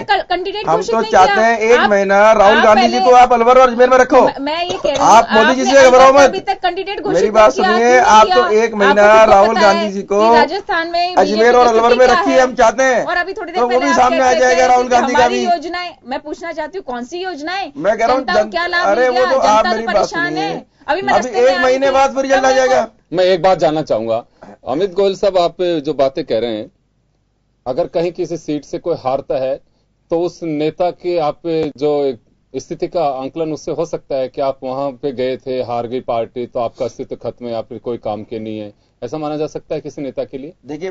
हम तो चाहते हैं 1 महीना राहुल गांधी जी को आप अलवर और अजमेर में रखो। आप मोदी जी से घबराओ मत, मेरी बात सुनिए। आप तो 1 महीना राहुल गांधी जी को राजस्थान में अजमेर और अलवर में रखिए, हम चाहते हैं। और अभी थोड़ी देर तो वो भी सामने आ जाएगा राहुल गांधी का भी। योजनाएं मैं पूछना चाहती हूँ, कौन सी योजनाएं? मैं कह रहा हूँ क्या लाभ? अरे वो तो आप मेरी बात सुनिए, अभी 1 महीने बाद फिर रिजल्ट आ जाएगा। मैं एक बात जानना चाहूंगा, अमित गोयल साहब, आप जो बातें कह रहे हैं, अगर कहीं किसी सीट से कोई हारता है तो उस नेता के आप जो स्थिति का आंकलन उससे हो सकता है कि आप वहां पे गए थे, हार गई पार्टी, तो आपका अस्तित्व खत्म है, आप कोई काम के नहीं है, ऐसा माना जा सकता है किसी नेता के लिए? देखिए,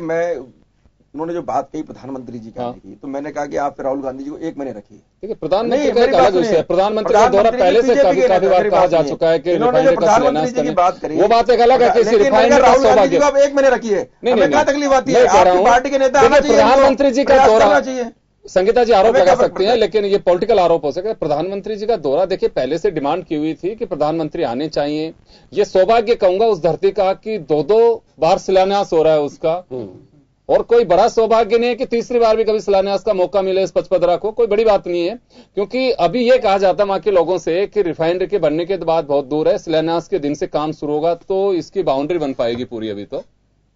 उन्होंने जो बात कही प्रधानमंत्री जी की, तो मैंने कहा कि आप राहुल गांधी जी को 1 महीने रखिए। ठीक है, प्रधानमंत्री का एक अलग विषय है। प्रधानमंत्री का दौरा पहले से काफी बार कहा जा चुका है कि रिफाइनरी का शिलान्यास करने, वो बात एक अलग है कि रिफाइनरी का सौभाग्य आप 1 महीने रखिए। नहीं, क्या तकलीफ आती है? आपकी पार्टी के नेता आना चाहिए, प्रधानमंत्री जी का दौरा चाहिए। संगीता जी आरोप लगा सकती हैं, लेकिन ये पॉलिटिकल आरोप हो सकता है। प्रधानमंत्री जी का दौरा देखिए, पहले से डिमांड की हुई थी कि प्रधानमंत्री आने चाहिए। ये सौभाग्य कहूंगा उस धरती का कि 2 बार शिलान्यास हो रहा है उसका, और कोई बड़ा सौभाग्य नहीं है कि तीसरी बार भी कभी शिलान्यास का मौका मिले इस पचपदरा को, कोई बड़ी बात नहीं है। क्योंकि अभी ये कहा जाता वहां के लोगों से कि रिफाइनरी के बनने के बाद बहुत दूर है, शिलान्यास के दिन से काम शुरू होगा तो इसकी बाउंड्री बन पाएगी पूरी, अभी तो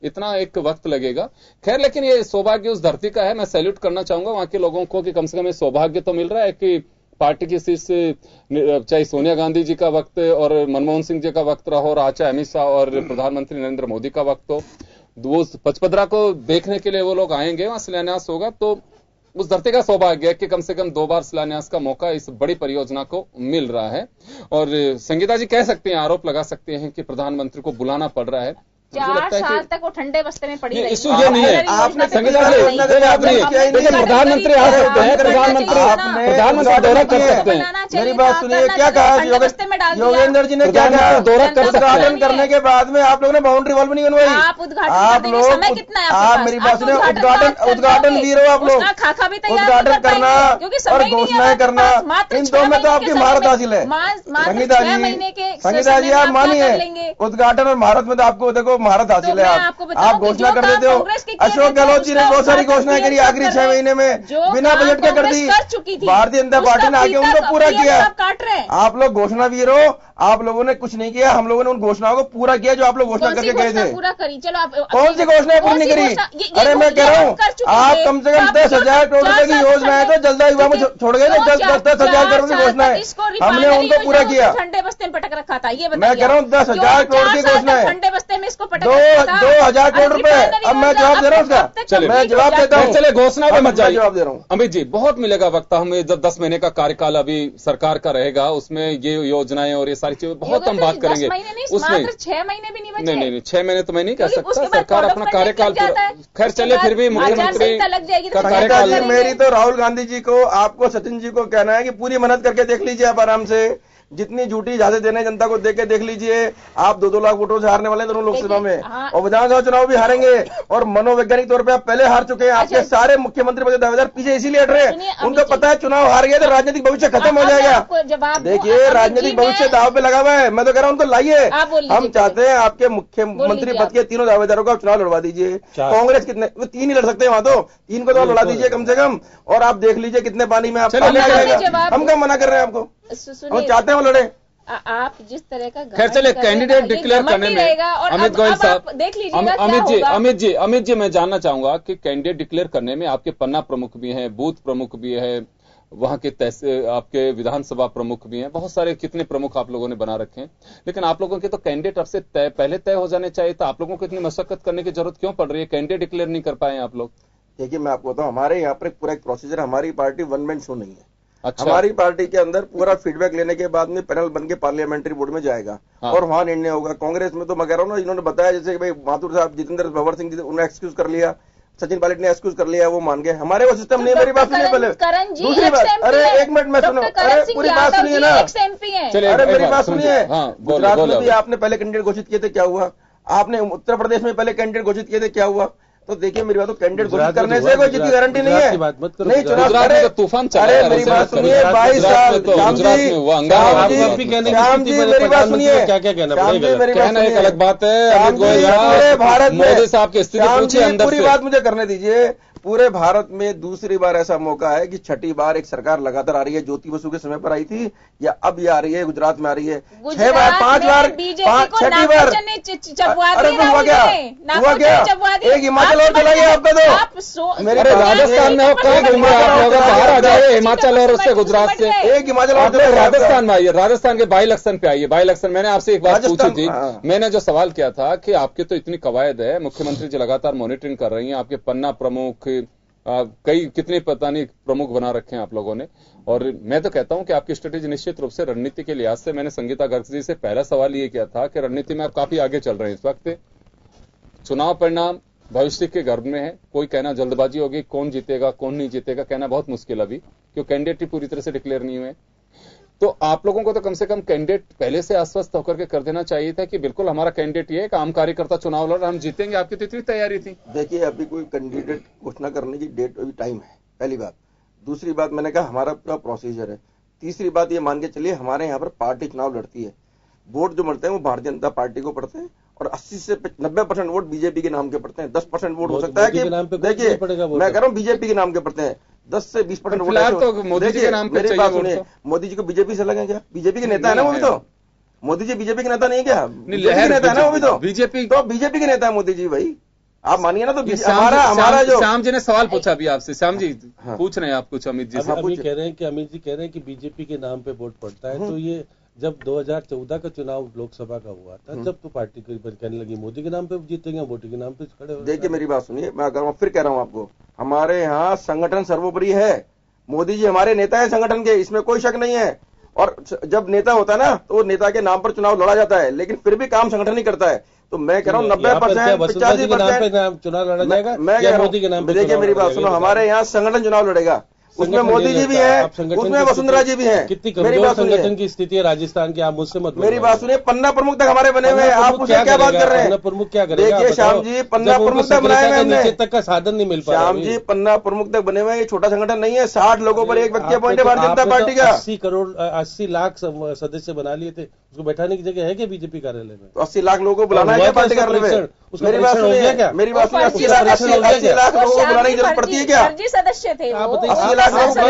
इतना एक वक्त लगेगा। खैर, लेकिन ये सौभाग्य उस धरती का है। मैं सैल्यूट करना चाहूंगा वहां के लोगों को कि कम से कम ये सौभाग्य तो मिल रहा है कि पार्टी की शीर्ष, चाहे सोनिया गांधी जी का वक्त और मनमोहन सिंह जी का वक्त रहा हो, चाहे अमित शाह और प्रधानमंत्री नरेंद्र मोदी का वक्त हो, वो पचपदरा को देखने के लिए वो लोग आएंगे, वहां शिलान्यास होगा, तो उस धरती का सौभाग्य है कि कम से कम 2 बार शिलान्यास का मौका इस बड़ी परियोजना को मिल रहा है। और संगीता जी कह सकते हैं, आरोप लगा सकते हैं कि प्रधानमंत्री को बुलाना पड़ रहा है। 4 साल तक वो ठंडे बस्ते में पड़ी रही। इशू ये नहीं है, आपने संगीता जी देखिए, प्रधानमंत्री आ सकते हैं, प्रधानमंत्री दौरा कर सकते हैं। मेरी बात सुनिए, क्या कहा योगेंद्र जी ने, क्या कहा? दौरा कर सकते हैं। उद्घाटन करने के बाद में आप लोगों ने बाउंड्री वॉल नहीं बनवाई। आप लोग, आप मेरी बात सुनिए, उद्घाटन वीर हो आप लोग। उद्घाटन करना और घोषणाएं करना, इन 2 में तो आपकी महारत हासिल है। संगीता जी आप मानिए, उद्घाटन और महारत में तो आपको देखो महारत हासिल है। आप घोषणा कर देते हो। अशोक गहलोत जी ने बहुत सारी घोषणाएं करी आखिरी 6 महीने में, बिना बजट के कर दी। भारतीय जनता पार्टी ने आके उनको पूरा किया। आप लोग घोषणा वीर हो, आप लोगों ने कुछ नहीं किया, हम लोगों ने उन घोषणाओं को पूरा किया जो आप लोग घोषणा करके गए थे। पूरा करी, चलो आप कौन सी घोषणा पूरी नहीं करी? अरे मैं कह रहा हूँ, आप कम से कम 10,000 करोड़ रुपए की योजना है तो जल्दा युवा में छोड़ गए, 10,000 करोड़ की घोषणा है, हमने उनको पूरा किया। ठंडे बस्ते में पटक रखा था, ये मैं कह रहा हूँ 10,000 करोड़ की घोषणा है, ठंडे बस्ते में इसको पटक 2,000 करोड़ रुपए। अब मैं जवाब दे रहा हूँ उसका, मैं जवाब देता हूँ। चले, घोषणा में मत जाइए, जवाब दे रहा हूँ। अमित जी, बहुत मिलेगा वक्त, हमें जब 10 महीने का कार्यकाल अभी सरकार का रहेगा, उसमें ये योजनाएं और ये सारी चीजें बहुत हम बात करेंगे। उसमें 6 महीने भी नहीं बचे। नहीं, 6 महीने तो मैं नहीं कह सकता, सरकार अपना कार्यकाल पूरा। खैर चले, फिर भी मुख्यमंत्री का कार्यकाल। मेरी तो राहुल गांधी जी को, आपको, सचिन जी को कहना है कि पूरी मेहनत करके देख लीजिए आप आराम से। जितनी झूठी इजाजत देने जनता को देख के देख लीजिए। आप 2-2 लाख वोटों से हारने वाले दोनों लोकसभा में, और विधानसभा चुनाव भी हारेंगे। और मनोवैज्ञानिक तौर पे आप पहले हार चुके हैं। आपके सारे मुख्यमंत्री पद दावेदार पीछे इसीलिए हट रहे हैं, उनको पता है चुनाव हार गए तो राजनीतिक भविष्य खत्म हो जाएगा। देखिए, राजनीतिक भविष्य दाव पे लगा हुआ है। मैं तो कह रहा हूँ उनको लाइए। हम चाहते हैं आपके मुख्यमंत्री पद के 3 दावेदारों को आप चुनाव लड़वा दीजिए। कांग्रेस कितने, 3 ही लड़ सकते हैं वहां, तो 3 को तो लड़ा दीजिए कम से कम। और आप देख लीजिए कितने पानी में आप, हम क्या मना कर रहे हैं आपको, हम चाहते हैं वो लड़े। आप जिस तरह का, खैर चले, कैंडिडेट डिक्लेयर करने में अमित गोयल साहब, देख लीजिए अमित जी मैं जानना चाहूंगा कि कैंडिडेट डिक्लेयर करने में आपके पन्ना प्रमुख भी हैं, बूथ प्रमुख भी है, वहां के आपके विधानसभा प्रमुख भी हैं, बहुत सारे कितने प्रमुख आप लोगों ने बना रखे हैं, लेकिन आप लोगों के तो कैंडिडेट अब से पहले तय हो जाने चाहिए। तो आप लोगों को इतनी मशक्कत करने की जरूरत क्यों पड़ रही है? कैंडिडेट डिक्लेयर नहीं कर पाए आप लोग? देखिए, मैं आपको बताऊं, हमारे यहाँ पर पूरा एक प्रोसीजर, हमारी पार्टी 1 मैन शो नहीं है। अच्छा। हमारी पार्टी के अंदर पूरा फीडबैक लेने के बाद में पैनल बन के पार्लियामेंट्री बोर्ड में जाएगा। हाँ। और वहां निर्णय होगा। कांग्रेस में तो मैं कह रहा हूँ ना, इन्होंने बताया जैसे भाई माथुर साहब, जितेंद्र भवर सिंह जी, उन्होंने एक्सक्यूज कर लिया, सचिन पायलट ने एक्सक्यूज कर लिया, वो मान गए। हमारे वो सिस्टम नहीं है। मेरी बात सुनिए पहले, दूसरी बात, अरे 1 मिनट मैं सुनो, अरे पूरी बात सुनिए ना, अरे मेरी बात सुनिए। गुजरात में भी आपने पहले कैंडिडेट घोषित किए थे, क्या हुआ? आपने उत्तर प्रदेश में पहले कैंडिडेट घोषित किए थे, क्या हुआ? तो देखिए मेरी बात, तो कैंडिडेट घोषित करने से कोई जीत की गारंटी नहीं है। नहीं, चुनाव तूफान चला। अरे मेरी बात सुनिए, 22 साल, श्याम जी मेरी बात सुनिए, क्या कहना एक अलग बात है। पूरे भारत में मोदी साहब की स्थिति पूछिए अंदर से। पूरी बात मुझे करने दीजिए। पूरे भारत में दूसरी बार ऐसा मौका है कि छठी बार एक सरकार लगातार आ रही है। ज्योति बसु के समय पर आई थी, या अब ये आ रही है, गुजरात में आ रही है। 6 बार, 5 बार, छठी बार। अरे हुआ क्या? एक हिमाचल और चला गया आपका। तो मेरे राजस्थान में कहीं घूम रहे आप लोग, बाहर आ जाइए हिमाचल और उससे गुजरात से। एक हिमाचल और राजस्थान में आइए, राजस्थान के बाई इलेक्शन पे आइए। बाई इलेक्शन मैंने आपसे एक बात पूछी थी, मैंने जो सवाल किया था कि आपकी तो इतनी कवायद है, मुख्यमंत्री जी लगातार मॉनिटरिंग कर रही है, आपके पन्ना प्रमुख कई कितने पता नहीं प्रमुख बना रखे हैं आप लोगों ने। और मैं तो कहता हूं कि आपकी स्ट्रेटेजी निश्चित रूप से रणनीति के लिहाज से, मैंने संगीता गर्ग जी से पहला सवाल ये किया था कि रणनीति में आप काफी आगे चल रहे हैं इस वक्त। चुनाव परिणाम भविष्य के गर्भ में है, कोई कहना जल्दबाजी होगी, कौन जीतेगा कौन नहीं जीतेगा कहना बहुत मुश्किल अभी, क्यों कैंडिडेट ही पूरी तरह से डिक्लेयर नहीं हुए। तो आप लोगों को तो कम से कम कैंडिडेट पहले से आश्वस्त होकर के कर देना चाहिए था कि बिल्कुल हमारा कैंडिडेट ये है कि आम कार्यकर्ता चुनाव लड़ रहा, हम जीतेंगे। आपकी तो इतनी तैयारी थी। देखिए, अभी कोई कैंडिडेट घोषणा करने की डेट अभी टाइम है, पहली बात। दूसरी बात, मैंने कहा हमारा पूरा प्रोसीजर है। तीसरी बात ये मान के चलिए, हमारे यहाँ पर पार्टी चुनाव लड़ती है, वोट जो मरते हैं वो भारतीय जनता पार्टी को पड़ते हैं और 80 से 90% वोट बीजेपी के नाम के पड़ते हैं। 10% वोट हो सकता है कि देखिए, मैं कह रहा हूँ बीजेपी के नाम के पड़ते हैं, 10 से 20% वोट। तो मोदी जी के नाम पे मेरी बात सुनिए, मोदी जी को बीजेपी से लगे क्या? बीजेपी के नेता है ना वो भी तो। मोदी जी बीजेपी के नेता नहीं है क्या? बीजेपी के नेता है ना वो भी तो। बीजेपी के नेता है मोदी जी भाई, आप मानिए ना। तो हमारा जो श्याम जी ने सवाल पूछा अभी आपसे, श्याम जी पूछ रहे हैं आप कुछ अमित जी से। अभी कह रहे हैं कि अमित जी कह रहे हैं कि बीजेपी के नाम पे वोट पड़ता है। तो ये जब 2014 का चुनाव लोकसभा का हुआ था, जब तो पार्टी कहने लगी मोदी के नाम पे जीतेंगे, मोदी के नाम पे खड़े हो। देखिए मेरी बात सुनिए, मैं अगर फिर कह रहा हूं आपको, हमारे यहाँ संगठन सर्वोपरि है। मोदी जी हमारे नेता है संगठन के, इसमें कोई शक नहीं है। और जब नेता होता है ना, तो नेता के नाम पर चुनाव लड़ा जाता है, लेकिन फिर भी काम संगठन ही करता है। तो मैं कह रहा हूँ 90% 85% चुनाव लड़ा जाएगा। मैं कह रहा हूँ, देखिए मेरी बात सुनो, हमारे यहाँ संगठन चुनाव लड़ेगा, उसमें मोदी जी भी है, उसमें वसुंधरा जी भी हैं। कितनी कमजोर संगठन की स्थिति है राजस्थान की, आप मुझसे मत। मेरी बात सुनिए, पन्ना प्रमुख तक हमारे बने हुए हैं, आप मुझे क्या बात कर रहे हैं? प्रमुख क्या करेगा? देखिए श्याम जी, पन्ना प्रमुख तक बनाए हुए हमने, नीचे तक का साधन नहीं मिल पा रहा। श्याम जी, पन्ना प्रमुख तक बने हुए, ये छोटा संगठन नहीं है। 60 लोगों पर एक व्यक्ति अपॉइंट है भारतीय जनता पार्टी का। 80 लाख सदस्य बना लिए थे, उसको बैठाने की जगह है क्या बीजेपी कार्यालय में? तो 80 लाख लोगों को बुलाना है क्या पार्टी कार्यालय में? मेरी बात सुनिए, मेरी बात सुनिए, 80 लाख लोगों को बुलाने की जरूरत पड़ती है क्या? सदस्य थे 80 लाख लोगों को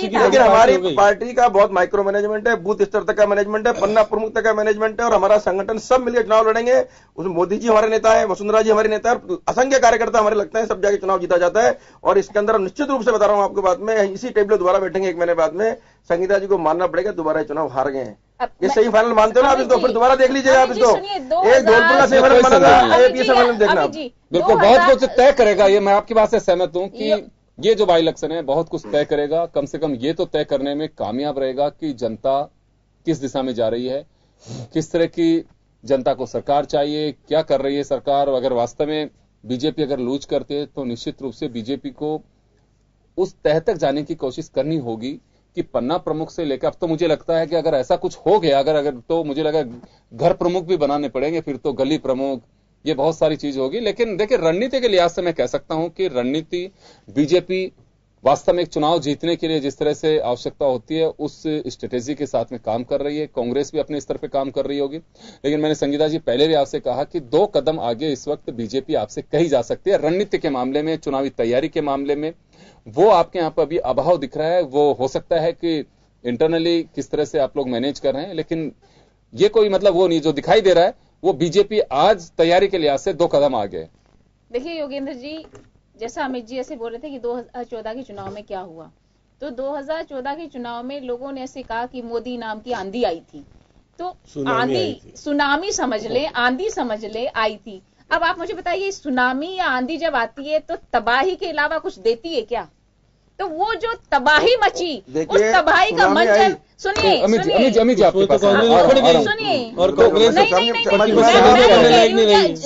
लेकिन हमारी पार्टी का बहुत माइक्रो मैनेजमेंट है, बूथ स्तर तक का मैनेजमेंट है, पन्ना प्रमुख तक का मैनेजमेंट है, और हमारा संगठन सब मिलकर चुनाव लड़ेंगे। उसमें मोदी जी हमारे नेता है, वसुंधरा जी हमारे नेता है, असंख्य कार्यकर्ता हमारे लगते हैं, सब जाके चुनाव जीता जाता है। और इसके अंदर निश्चित रूप से बता रहा हूं आपको, बाद में इसी टेबल दोबारा बैठेंगे 1 महीने बाद में, संगीता जी को मानना पड़ेगा दोबारा चुनाव हार गए हैं। ये सही फाइनल मानते हो ना आप इसको? फिर दोबारा देख लीजिए आप इसको, एक धौलपुर का सेमीफाइनल माना था, एक ये सेमीफाइनल देखना। बिल्कुल बहुत कुछ तय करेगा ये, मैं आपकी बात से सहमत हूं कि ये जो बाई इलेक्शन है बहुत कुछ तय करेगा। कम से कम ये तो तय करने में कामयाब रहेगा कि जनता किस दिशा में जा रही है, किस तरह की जनता को सरकार चाहिए, क्या कर रही है सरकार। अगर वास्तव में बीजेपी अगर लूज करते है तो निश्चित रूप से बीजेपी को उस तह तक जाने की कोशिश करनी होगी कि पन्ना प्रमुख से लेकर, अब तो मुझे लगता है कि अगर ऐसा कुछ हो गया अगर तो मुझे लगा घर प्रमुख भी बनाने पड़ेंगे, फिर तो गली प्रमुख, ये बहुत सारी चीज होगी। लेकिन देखिए रणनीति के लिहाज से मैं कह सकता हूं कि रणनीति बीजेपी वास्तव में एक चुनाव जीतने के लिए जिस तरह से आवश्यकता होती है उस स्ट्रेटेजी के साथ में काम कर रही है। कांग्रेस भी अपने स्तर पे काम कर रही होगी, लेकिन मैंने संगीता जी पहले भी आपसे कहा कि 2 कदम आगे इस वक्त बीजेपी आपसे कही जा सकती है रणनीति के मामले में, चुनावी तैयारी के मामले में। वो आपके यहाँ पर अभी अभाव दिख रहा है। वो हो सकता है कि इंटरनली किस तरह से आप लोग मैनेज कर रहे हैं, लेकिन ये कोई मतलब वो नहीं जो दिखाई दे रहा है, वो बीजेपी आज तैयारी के लिहाज से 2 कदम आगे। देखिए योगेंद्र जी, जैसा अमित जी ऐसे बोल रहे थे कि 2014 के चुनाव में क्या हुआ, तो 2014 के चुनाव में लोगों ने ऐसे कहा कि मोदी नाम की आंधी आई थी, तो आंधी सुनामी समझ ले, आंधी समझ ले आई थी। अब आप मुझे बताइए, सुनामी या आंधी जब आती है तो तबाही के अलावा कुछ देती है क्या? तो वो जो तबाही मची, उस तबाही का मंजर सुनिए, अमित जी आपके पास सुनिए, और कांग्रेस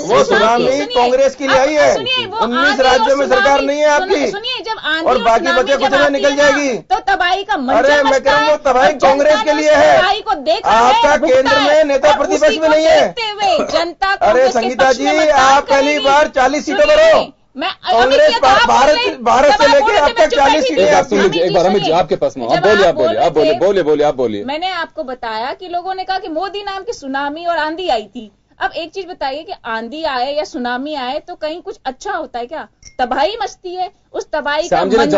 वो सुनामी कांग्रेस की लिए आई है। 19 राज्यों में सरकार नहीं है आपकी, सुनिए, जब आंधी और बाकी बचे कुछ में निकल जाएगी तो तबाही का मंजर। अरे मैं कह रहा हूँ तबाही कांग्रेस के लिए है, तबाही को देखा आपका केंद्र में नेता प्रतिपक्ष में नहीं है। जनता, अरे संगीता जी, आप पहली बार 40 सीटों पर हो, कांग्रेस भारत से लेके अब तक 40 सीटें। एक बार अमित जी आपके पास में, आप बोलिए। मैंने आपको बताया कि लोगों ने कहा कि मोदी नाम की सुनामी और आंधी आई थी। अब एक चीज बताइए कि आंधी आए या सुनामी आए तो कहीं कुछ अच्छा होता है क्या? तबाही मचती है। उस तबाही का मंजर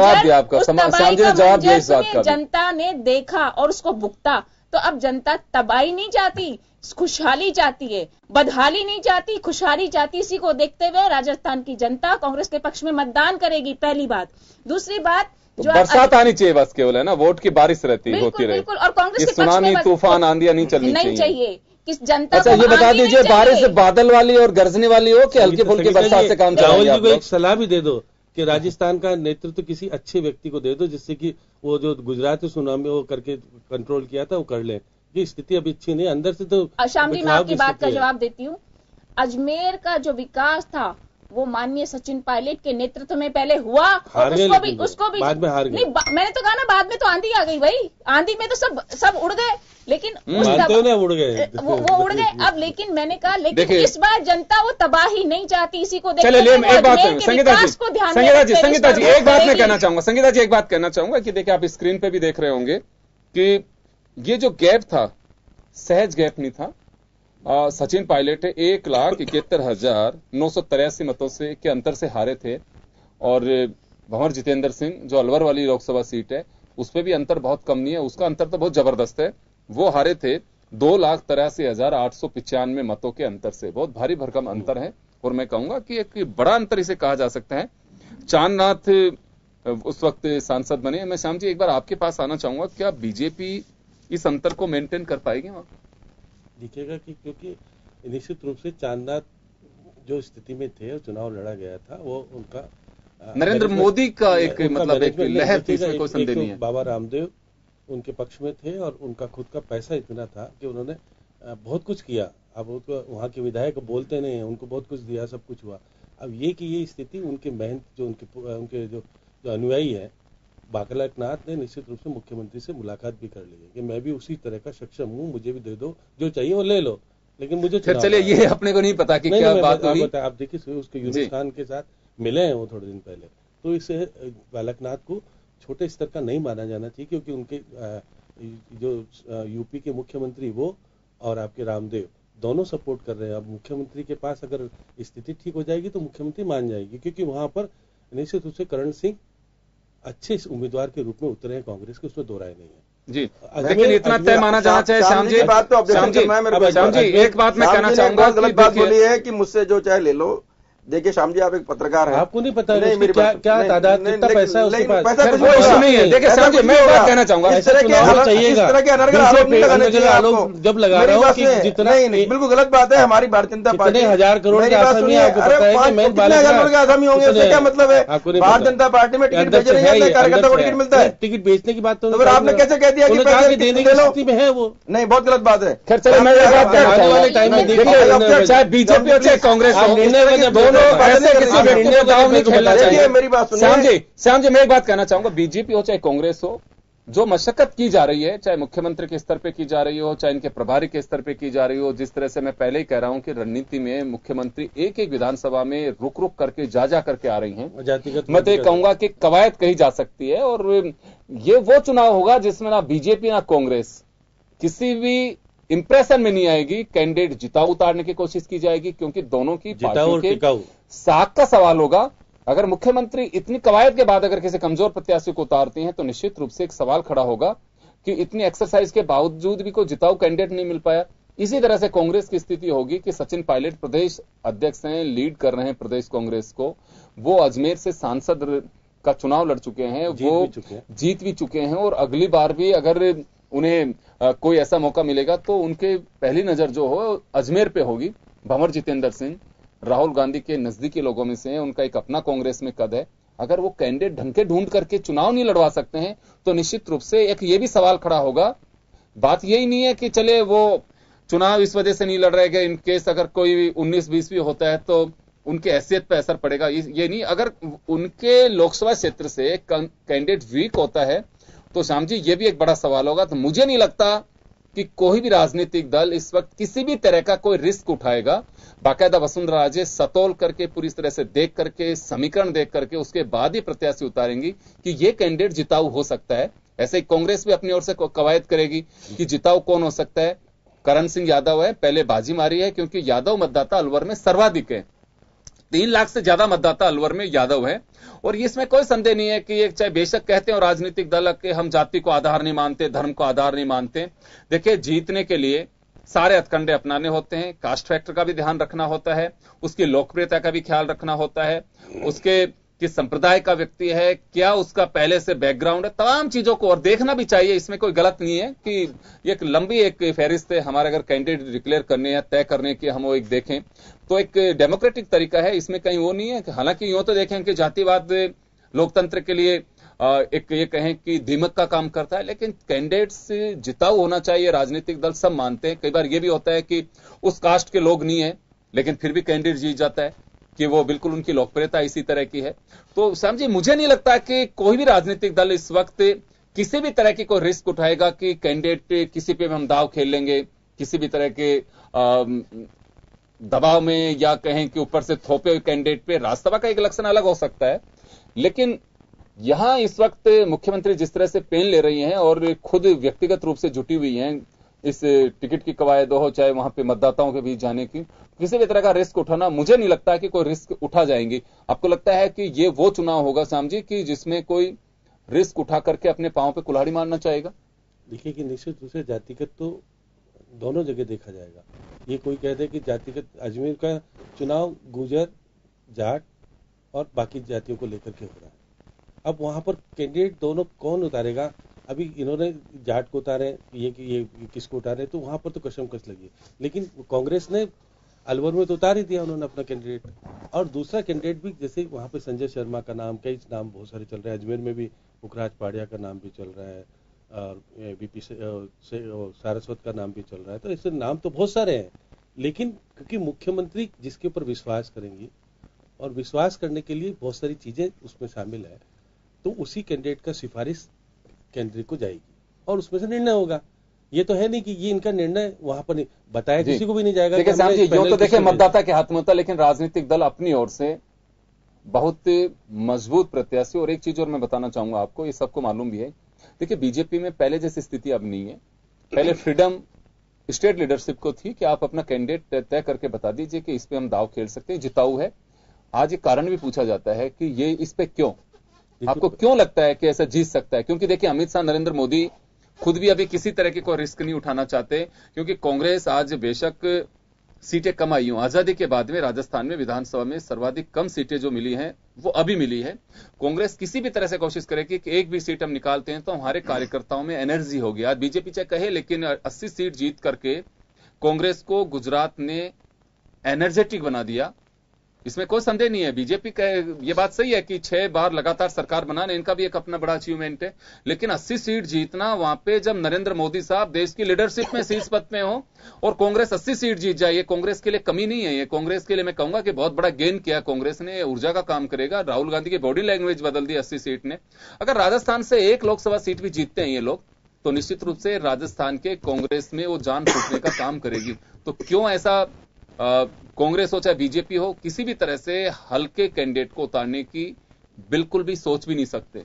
जनता ने देखा और उसको भुगता। तो अब जनता तबाही नहीं चाहती, खुशहाली चाहती है, बदहाली नहीं चाहती, खुशहाली चाहती। इसी को देखते हुए राजस्थान की जनता कांग्रेस के पक्ष में मतदान करेगी, पहली बात। दूसरी बात, जो बरसात आनी चाहिए बस, केवल है ना, वोट की बारिश रहती होती रहे। बिल्कुल, और कांग्रेस के सुनामी तूफान आंधियां नहीं चलनी चाहिए। किस जनता अच्छा ये बता दीजिए, बारिश बादल वाली और गर्जने वाली हो कि हल्की फुल्की बरसात से काम चलाएंगे? राहुल जी को एक सलाह भी दे दो कि राजस्थान का नेतृत्व किसी अच्छे व्यक्ति को दे दो, जिससे कि वो जो गुजरात सुनामी वो करके कंट्रोल किया था वो कर ले। ये स्थिति अभी अच्छी नहीं, अंदर से तो। श्याम जी, मैं आपकी बात का जवाब देती हूँ। अजमेर का जो विकास था वो माननीय सचिन पायलट के नेतृत्व में पहले हुआ, और उसको भी बाद में हार गए। मैंने तो कहा ना, बाद में तो आंधी आ गई भाई, आंधी में तो सब उड़ गए, लेकिन उड़ गए, वो उड़ गए। अब लेकिन मैंने कहा, लेकिन इस बार जनता वो तबाही नहीं चाहती, इसी को चलिए एक बात संगीता जी एक बात मैं कहना चाहूंगा, संगीता जी एक बात कहना चाहूंगा कि देखिए आप स्क्रीन पे भी देख रहे होंगे कि ये जो गैप था सहज गैप नहीं था। सचिन पायलट 1,71,983 मतों से के अंतर से हारे थे, और भंवर जितेंद्र सिंह जो अलवर वाली लोकसभा सीट है उस पर भी अंतर बहुत कम नहीं है, उसका अंतर तो बहुत जबरदस्त है, वो हारे थे 2,83,895 मतों के अंतर से। बहुत भारी भरकम अंतर है, और मैं कहूंगा कि एक बड़ा अंतर इसे कहा जा सकता है। चांदनाथ उस वक्त सांसद बने। मैं श्याम जी एक बार आपके पास आना चाहूंगा, क्या बीजेपी इस अंतर को मेंटेन कर पाएगी वहां? दिखेगा कि क्योंकि निश्चित रूप से चांदनाथ जो स्थिति में थे और चुनाव लड़ा गया था, वो उनका नरेंद्र मोदी का एक मतलब एक लहर थी, इसमें कोई संदेह नहीं है। बाबा रामदेव उनके पक्ष में थे और उनका खुद का पैसा इतना था कि उन्होंने बहुत कुछ किया। अब वहाँ के विधायक बोलते नहीं है, उनको बहुत कुछ दिया, सब कुछ हुआ। अब ये कि ये स्थिति उनके मेहनत जो उनके जो अनुयायी है, बाकलानाथ ने निश्चित रूप से मुख्यमंत्री से मुलाकात भी कर ली है कि मैं भी उसी तरह का सक्षम हूँ, मुझे भी दे दो, जो चाहिए वो ले लो, लेकिन मुझे चलिए ये अपने को नहीं पता कि क्या बात हुई। आप देखिए उसके यूनुस खान के साथ मिले हैं वो थोड़े दिन पहले, तो इसे बालकनाथ को छोटे स्तर का नहीं माना जाना चाहिए, क्योंकि उनके जो यूपी के मुख्यमंत्री वो और आपके रामदेव दोनों सपोर्ट कर रहे हैं। अब मुख्यमंत्री के पास अगर स्थिति ठीक हो जाएगी तो मुख्यमंत्री मान जाएगी, क्योंकि वहां पर निश्चित रूप से करण सिंह अच्छे उम्मीदवार के रूप में उतरे हैं कांग्रेस के, उसमें दो राय नहीं है जी। लेकिन इतना तय माना जाना चाहिए श्याम जी। बात तो श्याम जी एक बात मैं कहना चाहूंगा, गलत बात बोली है कि मुझसे जो चाहे ले लो। देखिए श्याम जी, आप एक पत्रकार हैं, आपको नहीं पता क्या तादाद कितना पैसा है उसके पास, पैसा कुछ नहीं है। देखिए श्याम जी मैं एक बात कहना चाहूंगा, इस तरह के आरोप नहीं लगाने चाहिए आपको। जब लगा रहा हूं कि जितना नहीं, बिल्कुल गलत बात है। हमारी भारतीय जनता पार्टी 1000 करोड़ के आसामी आपको पता है कि मैं 1000 करोड़ के आसामी होंगे, उससे क्या मतलब है? भारतीय जनता पार्टी में टिकट बेचने नहीं आता, कार्यकर्ता को टिकट मिलता है। टिकट बेचने की बात तो फिर आपने कैसे कह दिया कि पैसे देने की स्थिति में है वो? नहीं, बहुत गलत बात है। खैर चलिए मैं ये बात कहना चाहूंगा, चाहे बीजेपी हो चाहे कांग्रेस हो, दोनों ऐसे मेरी बात सुनिए श्याम जी, मैं एक बात कहना चाहूंगा, बीजेपी हो चाहे कांग्रेस हो, जो मशक्कत की जा रही है, चाहे मुख्यमंत्री के स्तर पे की जा रही हो, चाहे इनके प्रभारी के स्तर पे की जा रही हो, जिस तरह से मैं पहले ही कह रहा हूं कि रणनीति में मुख्यमंत्री एक एक विधानसभा में रुक रुक करके जा करके आ रही हैं, मैं तो ये कहूंगा कि कवायद कही जा सकती है। और ये वो चुनाव होगा जिसमें ना बीजेपी ना कांग्रेस किसी भी इंप्रेशन में नहीं आएगी, कैंडिडेट जिताऊ उतारने की कोशिश की जाएगी, क्योंकि दोनों की पार्टियों के साख का सवाल होगा। अगर मुख्यमंत्री इतनी कवायद के बाद अगर किसी कमजोर प्रत्याशी को उतारती हैं तो निश्चित रूप से एक सवाल खड़ा होगा कि इतनी एक्सरसाइज के बावजूद भी कोई जिताऊ कैंडिडेट नहीं मिल पाया। इसी तरह से कांग्रेस की स्थिति होगी कि सचिन पायलट प्रदेश अध्यक्ष हैं, लीड कर रहे हैं प्रदेश कांग्रेस को, वो अजमेर से सांसद का चुनाव लड़ चुके हैं, वो जीत भी चुके हैं, और अगली बार भी अगर उन्हें कोई ऐसा मौका मिलेगा तो उनके पहली नजर जो हो अजमेर पे होगी। भंवर जितेंद्र सिंह राहुल गांधी के नजदीकी लोगों में से हैं, उनका एक अपना कांग्रेस में कद है। अगर वो कैंडिडेट ढंग के ढूंढ करके चुनाव नहीं लड़वा सकते हैं तो निश्चित रूप से एक ये भी सवाल खड़ा होगा। बात यही नहीं है कि चले वो चुनाव इस वजह से नहीं लड़ रहे, इन केस अगर कोई 19-20 भी होता है तो उनके हैसियत पर असर पड़ेगा, ये नहीं। अगर उनके लोकसभा क्षेत्र से कैंडिडेट वीक होता है तो श्याम जी ये भी एक बड़ा सवाल होगा। तो मुझे नहीं लगता कि कोई भी राजनीतिक दल इस वक्त किसी भी तरह का कोई रिस्क उठाएगा। बाकायदा वसुंधरा राजे सतोल करके पूरी तरह से देख करके समीकरण देख करके उसके बाद ही प्रत्याशी उतारेंगी कि ये कैंडिडेट जिताऊ हो सकता है। ऐसे ही कांग्रेस भी अपनी ओर से कवायद करेगी कि जिताऊ कौन हो सकता है। करण सिंह यादव है, पहले बाजी मारी है क्योंकि यादव मतदाता अलवर में सर्वाधिक है, 3 लाख से ज्यादा मतदाता अलवर में यादव है। और इसमें कोई संदेह नहीं है कि एक चाहे बेशक कहते हैं राजनीतिक दल के हम जाति को आधार नहीं मानते, धर्म को आधार नहीं मानते। देखिए जीतने के लिए सारे हथकंडे अपनाने होते हैं, कास्ट फैक्टर का भी ध्यान रखना होता है, उसकी लोकप्रियता का भी ख्याल रखना होता है, उसके किस संप्रदाय का व्यक्ति है, क्या उसका पहले से बैकग्राउंड है, तमाम चीजों को और देखना भी चाहिए। इसमें कोई गलत नहीं है कि एक लंबी एक फहरिस्त है हमारे, अगर कैंडिडेट डिक्लेयर करने या तय करने की हम वो एक देखें तो एक डेमोक्रेटिक तरीका है, इसमें कहीं वो नहीं है। हालांकि यूं तो देखें कि जातिवाद लोकतंत्र के लिए एक ये कहें कि दीमक का काम करता है, लेकिन कैंडिडेट्स जिताऊ होना चाहिए, राजनीतिक दल सब मानते हैं। कई बार ये भी होता है कि उस कास्ट के लोग नहीं है लेकिन फिर भी कैंडिडेट जीत जाता है कि वो बिल्कुल उनकी लोकप्रियता इसी तरह की है। तो श्याम जी, मुझे नहीं लगता कि कोई भी राजनीतिक दल इस वक्त किसी भी तरह की कोई रिस्क उठाएगा कि कैंडिडेट किसी पे हम दाव खेल लेंगे, किसी भी तरह के दबाव में या कहें कि ऊपर से थोपे हुए कैंडिडेट पे। राज्यसभा का एक इलेक्शन अलग हो सकता है, लेकिन यहां इस वक्त मुख्यमंत्री जिस तरह से पेन ले रही हैं और खुद व्यक्तिगत रूप से जुटी हुई हैं इस टिकट की कवायद हो, चाहे वहां पे मतदाताओं के बीच जाने की, किसी भी तरह का रिस्क उठाना मुझे नहीं लगता है कि कोई रिस्क उठा जाएंगी। आपको लगता है कि ये वो चुनाव होगा श्याम जी कि जिसमें कोई रिस्क उठा करके अपने पांव पे कुल्हाड़ी मारना चाहेगा? देखिए कि निश्चित रूप से जातिगत तो दोनों जगह देखा जाएगा। ये कोई कह दे कि जातिगत अजमेर का चुनाव गुर्जर, जाट और बाकी जातियों को लेकर के हो रहा है। अब वहां पर कैंडिडेट दोनों कौन उतारेगा? अभी इन्होंने जाट को उतारे, ये किसको उतारे, तो वहां पर तो कशमकश लगी। लेकिन कांग्रेस ने अलवर में तो उतार ही दिया उन्होंने अपना कैंडिडेट। और दूसरा कैंडिडेट भी, जैसे वहां पे संजय शर्मा का नाम, कई नाम बहुत सारे चल रहे हैं। अजमेर में भी पुखराज पाड़िया का नाम भी चल रहा है और बीपी सारस्वत का नाम भी चल रहा है। तो ऐसे नाम तो बहुत सारे हैं, लेकिन क्योंकि मुख्यमंत्री जिसके ऊपर विश्वास करेंगी और विश्वास करने के लिए बहुत सारी चीजें उसमें शामिल है, तो उसी कैंडिडेट का सिफारिश केंद्र को जाएगी और उसमें से निर्णय होगा। ये तो है नहीं कि ये इनका निर्णय वहां पर नहीं बताया, किसी को भी नहीं जाएगा। देखिए साहब जी, यूं तो देखिए मतदाता के हाथ में होता है, लेकिन राजनीतिक दल अपनी ओर से बहुत मजबूत प्रत्याशी। और एक चीज और मैं बताना चाहूंगा आपको, ये सबको मालूम भी है। देखिए बीजेपी में पहले जैसी स्थिति अब नहीं है। पहले फ्रीडम स्टेट लीडरशिप को थी कि आप अपना कैंडिडेट तय करके बता दीजिए कि इस पे हम दाव खेल सकते हैं, जिताऊ है। आज एक कारण भी पूछा जाता है कि ये इस पे क्यों, आपको क्यों लगता है कि ऐसा जीत सकता है? क्योंकि देखिए अमित शाह, नरेंद्र मोदी खुद भी अभी किसी तरह की कोई रिस्क नहीं उठाना चाहते, क्योंकि कांग्रेस आज बेशक सीटें कम आई हूं, आजादी के बाद में राजस्थान में विधानसभा में सर्वाधिक कम सीटें जो मिली हैं वो अभी मिली है। कांग्रेस किसी भी तरह से कोशिश करेगी कि एक भी सीट हम निकालते हैं तो हमारे कार्यकर्ताओं में एनर्जी होगी। आज बीजेपी चाहे कहे, लेकिन 80 सीट जीत करके कांग्रेस को गुजरात ने एनर्जेटिक बना दिया, इसमें कोई संदेह नहीं है। बीजेपी का ये बात सही है कि 6 बार लगातार सरकार बनाने इनका भी एक अपना बड़ा अचीवमेंट है, लेकिन 80 सीट जीतना वहां पे जब नरेंद्र मोदी साहब देश की लीडरशिप में शीर्ष पद में हो और कांग्रेस 80 सीट जीत जाए, ये कांग्रेस के लिए कमी नहीं है। ये कांग्रेस के लिए मैं कहूंगा कि बहुत बड़ा गेन किया कांग्रेस ने, ऊर्जा का काम करेगा। राहुल गांधी की बॉडी लैंग्वेज बदल दी 80 सीट ने। अगर राजस्थान से एक लोकसभा सीट भी जीतते हैं ये लोग, तो निश्चित रूप से राजस्थान के कांग्रेस में वो जान फूटने का काम करेगी। तो क्यों ऐसा कांग्रेस हो चाहे बीजेपी हो, किसी भी तरह से हल्के कैंडिडेट को उतारने की बिल्कुल भी सोच भी नहीं सकते।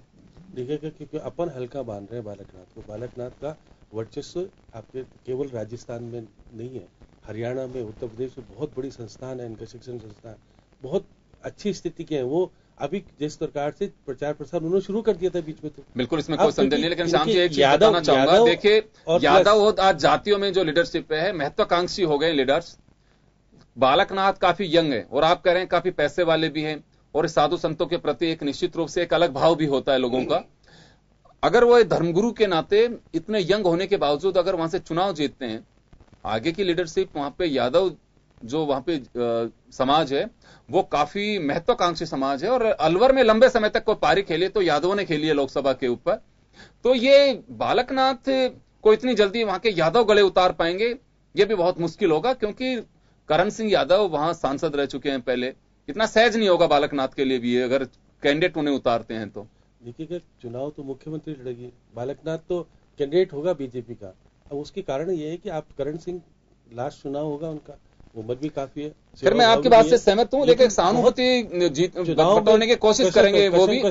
देखिएगा क्योंकि अपन हल्का मान रहे हैं बालकनाथ को। बालकनाथ का वर्चस्व आपके केवल राजस्थान में नहीं है, हरियाणा में, उत्तर प्रदेश में बहुत बड़ी संस्थान है, इनका शिक्षण संस्थान बहुत अच्छी स्थिति के हैं। वो अभी जिस प्रकार से प्रचार प्रसार उन्होंने शुरू कर दिया था बीच में, तो बिल्कुल इसमें कोई संदेह नहीं। लेकिन शाम जी एक चीज बताना चाहूंगा, देखिए यादव आज जातियों में जो लीडरशिप है, महत्वाकांक्षी हो गए लीडर्स। बालकनाथ काफी यंग है और आप कह रहे हैं काफी पैसे वाले भी हैं, और साधु संतों के प्रति एक निश्चित रूप से एक अलग भाव भी होता है लोगों का। अगर वो धर्मगुरु के नाते इतने यंग होने के बावजूद अगर वहां से चुनाव जीतते हैं, आगे की लीडरशिप वहां पे यादव जो वहां पे समाज है वो काफी महत्वाकांक्षी समाज है, और अलवर में लंबे समय तक कोई पारी खेली तो यादवों ने खेली है लोकसभा के ऊपर। तो ये बालकनाथ को इतनी जल्दी वहां के यादव गले उतार पाएंगे ये भी बहुत मुश्किल होगा, क्योंकि करण सिंह यादव वहां सांसद रह चुके हैं पहले। इतना सहज नहीं होगा बालकनाथ के लिए भी अगर कैंडिडेट उन्हें उतारते हैं तो। देखिएगा चुनाव तो मुख्यमंत्री लड़ेगी, बालकनाथ तो कैंडिडेट होगा बीजेपी का। अब उसके कारण ये है कि आप करण सिंह लास्ट चुनाव होगा उनका, उम्र भी काफी है। फिर मैं आपकी बात से सहमत हूं, लेकिन सहानुभूति जीत बटोरने की कोशिश करेंगे वो भी,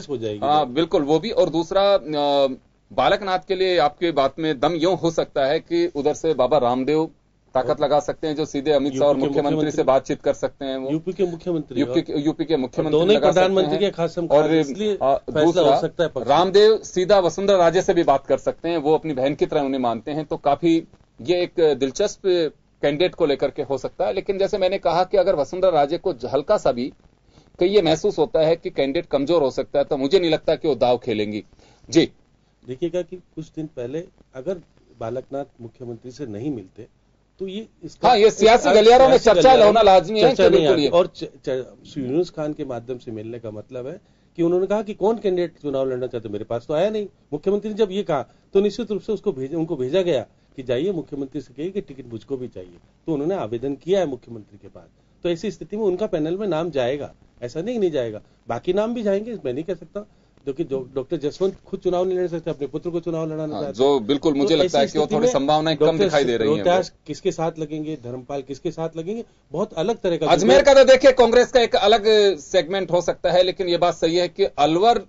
बिल्कुल वो भी। और दूसरा बालकनाथ के लिए आपकी बात में दम यूं हो सकता है कि उधर से बाबा रामदेव ताकत लगा सकते हैं, जो सीधे अमित शाह और मुख्यमंत्री से बातचीत कर सकते हैं। वो यूपी के मुख्यमंत्री दोनों प्रधानमंत्री के खास और दूसरा रामदेव सीधा वसुंधरा राजे से भी बात कर सकते हैं, वो अपनी बहन की तरह उन्हें मानते हैं। तो काफी ये एक दिलचस्प कैंडिडेट को लेकर के हो सकता है। लेकिन जैसे मैंने कहा कि अगर वसुंधरा राजे को हल्का सा भी कहीं ये महसूस होता है कि कैंडिडेट कमजोर हो सकता है, तो मुझे नहीं लगता कि वो दाव खेलेंगी। जी देखिएगा कि कुछ दिन पहले अगर बालकनाथ मुख्यमंत्री से नहीं मिलते तो ये इसका ये सियासी गलियारों में चर्चा होना लाजमी है। और यूनुस खान के माध्यम से मिलने का मतलब है कि उन्होंने कहा कि कौन कैंडिडेट चुनाव लड़ना चाहते, मेरे पास तो आया नहीं। मुख्यमंत्री ने जब ये कहा तो निश्चित रूप से उनको भेजा गया कि जाइए मुख्यमंत्री से कहिए कि टिकट मुझको भी चाहिए, तो उन्होंने आवेदन किया है मुख्यमंत्री के पास। तो ऐसी स्थिति में उनका पैनल में नाम जाएगा, ऐसा नहीं जाएगा, बाकी नाम भी जाएंगे, मैं नहीं कह सकता, क्योंकि डॉक्टर जसवंत खुद चुनाव नहीं लड़ सकते, अपने पुत्र को चुनाव लड़ाना चाहते हैं, जो बिल्कुल मुझे लगता है कि वो थोड़ी संभावनाएं कम दिखाई दे रही हैं। रोहतास किसके साथ लगेंगे, धर्मपाल किसके साथ लगेंगे, बहुत अलग तरह का। अजमेर का तो देखिए कांग्रेस का एक अलग सेगमेंट हो सकता है, लेकिन ये बात सही है कि अलवर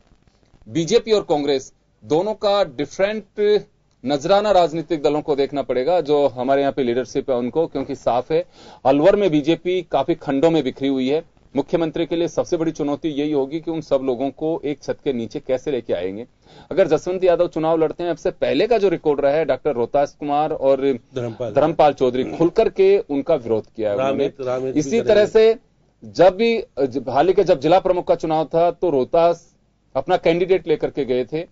बीजेपी और कांग्रेस दोनों का डिफरेंट नजराना राजनीतिक दलों को देखना पड़ेगा। जो हमारे यहाँ पे लीडरशिप है उनको, क्योंकि साफ है अलवर में बीजेपी काफी खंडों में बिखरी हुई है। मुख्यमंत्री के लिए सबसे बड़ी चुनौती यही होगी कि उन सब लोगों को एक छत के नीचे कैसे लेके आएंगे। अगर जसवंत यादव चुनाव लड़ते हैं, अब से पहले का जो रिकॉर्ड रहा है, डॉक्टर रोहतास कुमार और धर्मपाल चौधरी खुलकर के उनका विरोध किया है उन्होंने। इसी तरह से जब भी हाल ही के जब जिला प्रमुख का चुनाव था तो रोहतास अपना कैंडिडेट लेकर के गए थे।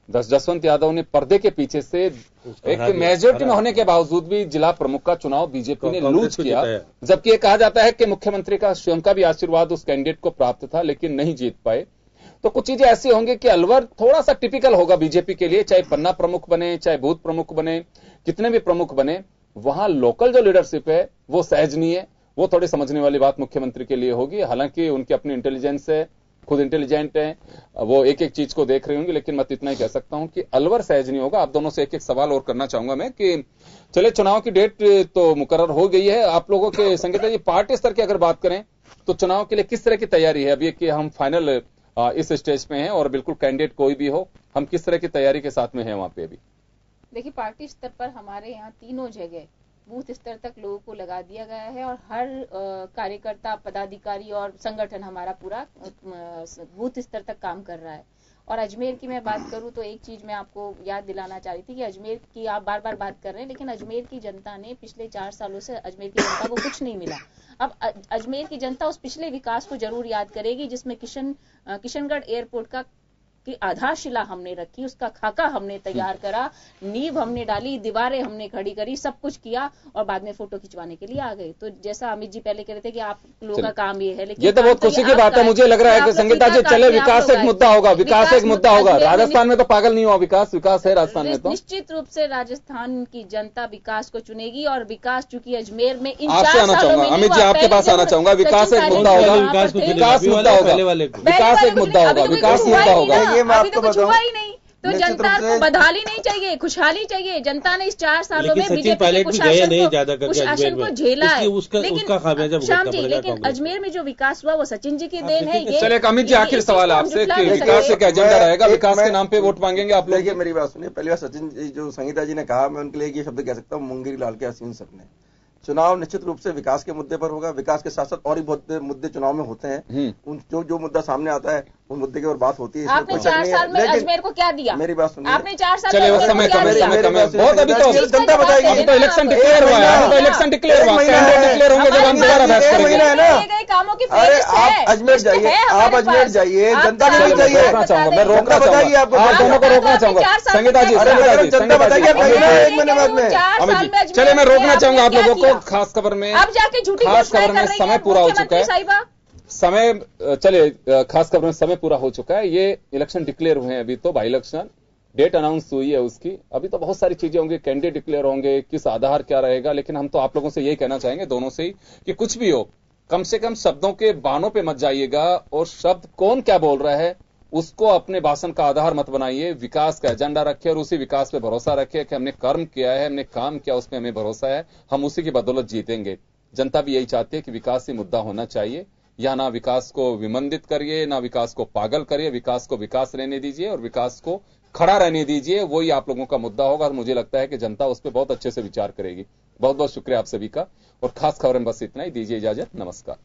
जसवंत यादव ने पर्दे के पीछे से एक मेजोरिटी में होने के बावजूद भी जिला प्रमुख का चुनाव बीजेपी ने लूज किया, जबकि ये कहा जाता है कि मुख्यमंत्री का स्वयं का भी आशीर्वाद उस कैंडिडेट को प्राप्त था, लेकिन नहीं जीत पाए। तो कुछ चीजें ऐसी होंगी कि अलवर थोड़ा सा टिपिकल होगा बीजेपी के लिए, चाहे पन्ना प्रमुख बने, चाहे बूथ प्रमुख बने, कितने भी प्रमुख बने, वहां लोकल जो लीडरशिप है वो सहज नहीं है। वो थोड़ी समझने वाली बात मुख्यमंत्री के लिए होगी। हालांकि उनकी अपनी इंटेलिजेंस है, खुद इंटेलिजेंट है, वो एक एक चीज को देख रही होंगी, लेकिन मैं इतना ही कह सकता हूं कि अलवर सहज नहीं होगा। आप दोनों से एक एक सवाल और करना चाहूंगा मैं कि चले चुनाव की डेट तो मुकर्रर हो गई है, आप लोगों के संगीता जी पार्टी स्तर की अगर बात करें तो चुनाव के लिए किस तरह की तैयारी है? अब ये कि हम फाइनल इस स्टेज पे हैं और बिल्कुल कैंडिडेट कोई भी हो, हम किस तरह की तैयारी के साथ में हैं वहां पे? अभी देखिए पार्टी स्तर पर हमारे यहाँ तीनों जगह बूथ स्तर तक लोगों को लगा दिया गया है और हर कार्यकर्ता, पदाधिकारी और संगठन हमारा पूरा बूथ स्तर तक काम कर रहा है। और अजमेर की मैं बात करूं तो एक चीज मैं आपको याद दिलाना चाह रही थी कि अजमेर की आप बार बार बात कर रहे हैं, लेकिन अजमेर की जनता ने पिछले 4 सालों से अजमेर की जनता को कुछ नहीं मिला। अब अजमेर की जनता उस पिछले विकास को जरूर याद करेगी जिसमें किशनगढ़ एयरपोर्ट का की आधारशिला हमने रखी, उसका खाका हमने तैयार करा, नींव हमने डाली, दीवारें हमने खड़ी करी, सब कुछ किया और बाद में फोटो खिंचवाने के लिए आ गए। तो जैसा अमित जी पहले कह रहे थे कि आप लोगों का काम ये है, लेकिन ये तो बहुत खुशी की बात है। मुझे लग रहा है कि संगीता जी चले विकास एक मुद्दा होगा, विकास एक मुद्दा होगा। राजस्थान में तो पागल नहीं हुआ, विकास है राजस्थान में। तो निश्चित रूप से राजस्थान की जनता विकास को चुनेगी और विकास चूंकि अजमेर में इन आपसे आना चाहूंगा, अमित जी आपके पास आना चाहूंगा। विकास एक मुद्दा होगा, विकास मुद्दा होगा, विकास एक मुद्दा होगा, विकास मुद्दा होगा। ये मैं आपको बताऊं ही नहीं तो जनता को बदहाली नहीं चाहिए, खुशहाली चाहिए। जनता ने इस 4 सालों में बीजेपी के कुशासन को झेला है, लेकिन अजमेर में जो विकास हुआ वो सचिन जी की देन है। चलिए अमित जी आखिर सवाल आपसे कि विकास एक एजेंडा रहेगा, विकास के नाम पे वोट मांगेंगे आप लोग? मेरी बात सुनिए, पहली बार सचिन जी जो संगीता जी ने कहा, मैं उनके लिए ये शब्द कह सकता हूँ, मुंगेरी लाल के हसीन सपने। चुनाव निश्चित रूप से विकास के मुद्दे पर होगा, विकास के साथ साथ और भी बहुत मुद्दे चुनाव में होते हैं। जो मुद्दा सामने आता है उन मुद्दे की और बात होती है। आपने 4 साल में अजमेर को क्या दिया? मेरी बात सुनिए, आपने 4 साल चलिए समय कम है बहुत। अभी तो जनता बताएगी, अभी तो इलेक्शन डिक्लेयर हुआ है, अभी तो इलेक्शन डिक्लेयर हुआ है, डिक्लेयर होंगे जब हम दोबारा बहस करेंगे। कामों की अरे आप अजमेर जाइए, आप अजमेर जाइए, जनता को भी चाहिए। रोकना चाहूंगा, मैं रोकना बताइए, आपको आप दोनों को रोकना चाहूंगा। संगीता जी जनता बताइए, 1 महीने बाद में। चलिए मैं रोकना चाहूंगा आप लोगों को। खास खबर में, अब जाके झूठी खास खबर में समय पूरा हो चुका है। चलिए खास खबर में समय पूरा हो चुका है। ये इलेक्शन डिक्लेयर हुए हैं, अभी तो बाई इलेक्शन डेट अनाउंस हुई है उसकी। अभी तो बहुत सारी चीजें होंगी, कैंडिडेट डिक्लेयर होंगे, किस आधार क्या रहेगा, लेकिन हम तो आप लोगों से यही कहना चाहेंगे दोनों से ही कि कुछ भी हो, कम से कम शब्दों के बानों पे मत जाइएगा और शब्द कौन क्या बोल रहा है उसको अपने भाषण का आधार मत बनाइए। विकास का एजेंडा रखे और उसी विकास पे भरोसा रखे कि हमने कर्म किया है, हमने काम किया, उसमें हमें भरोसा है, हम उसी की बदौलत जीतेंगे। जनता भी यही चाहती है कि विकास ही मुद्दा होना चाहिए। या ना विकास को विमंदित करिए, ना विकास को पागल करिए, विकास को विकास रहने दीजिए और विकास को खड़ा रहने दीजिए। वही आप लोगों का मुद्दा होगा और मुझे लगता है कि जनता उस पर बहुत अच्छे से विचार करेगी। बहुत बहुत शुक्रिया आप सभी का और खास खबर में बस इतना ही। दीजिए इजाजत, नमस्कार।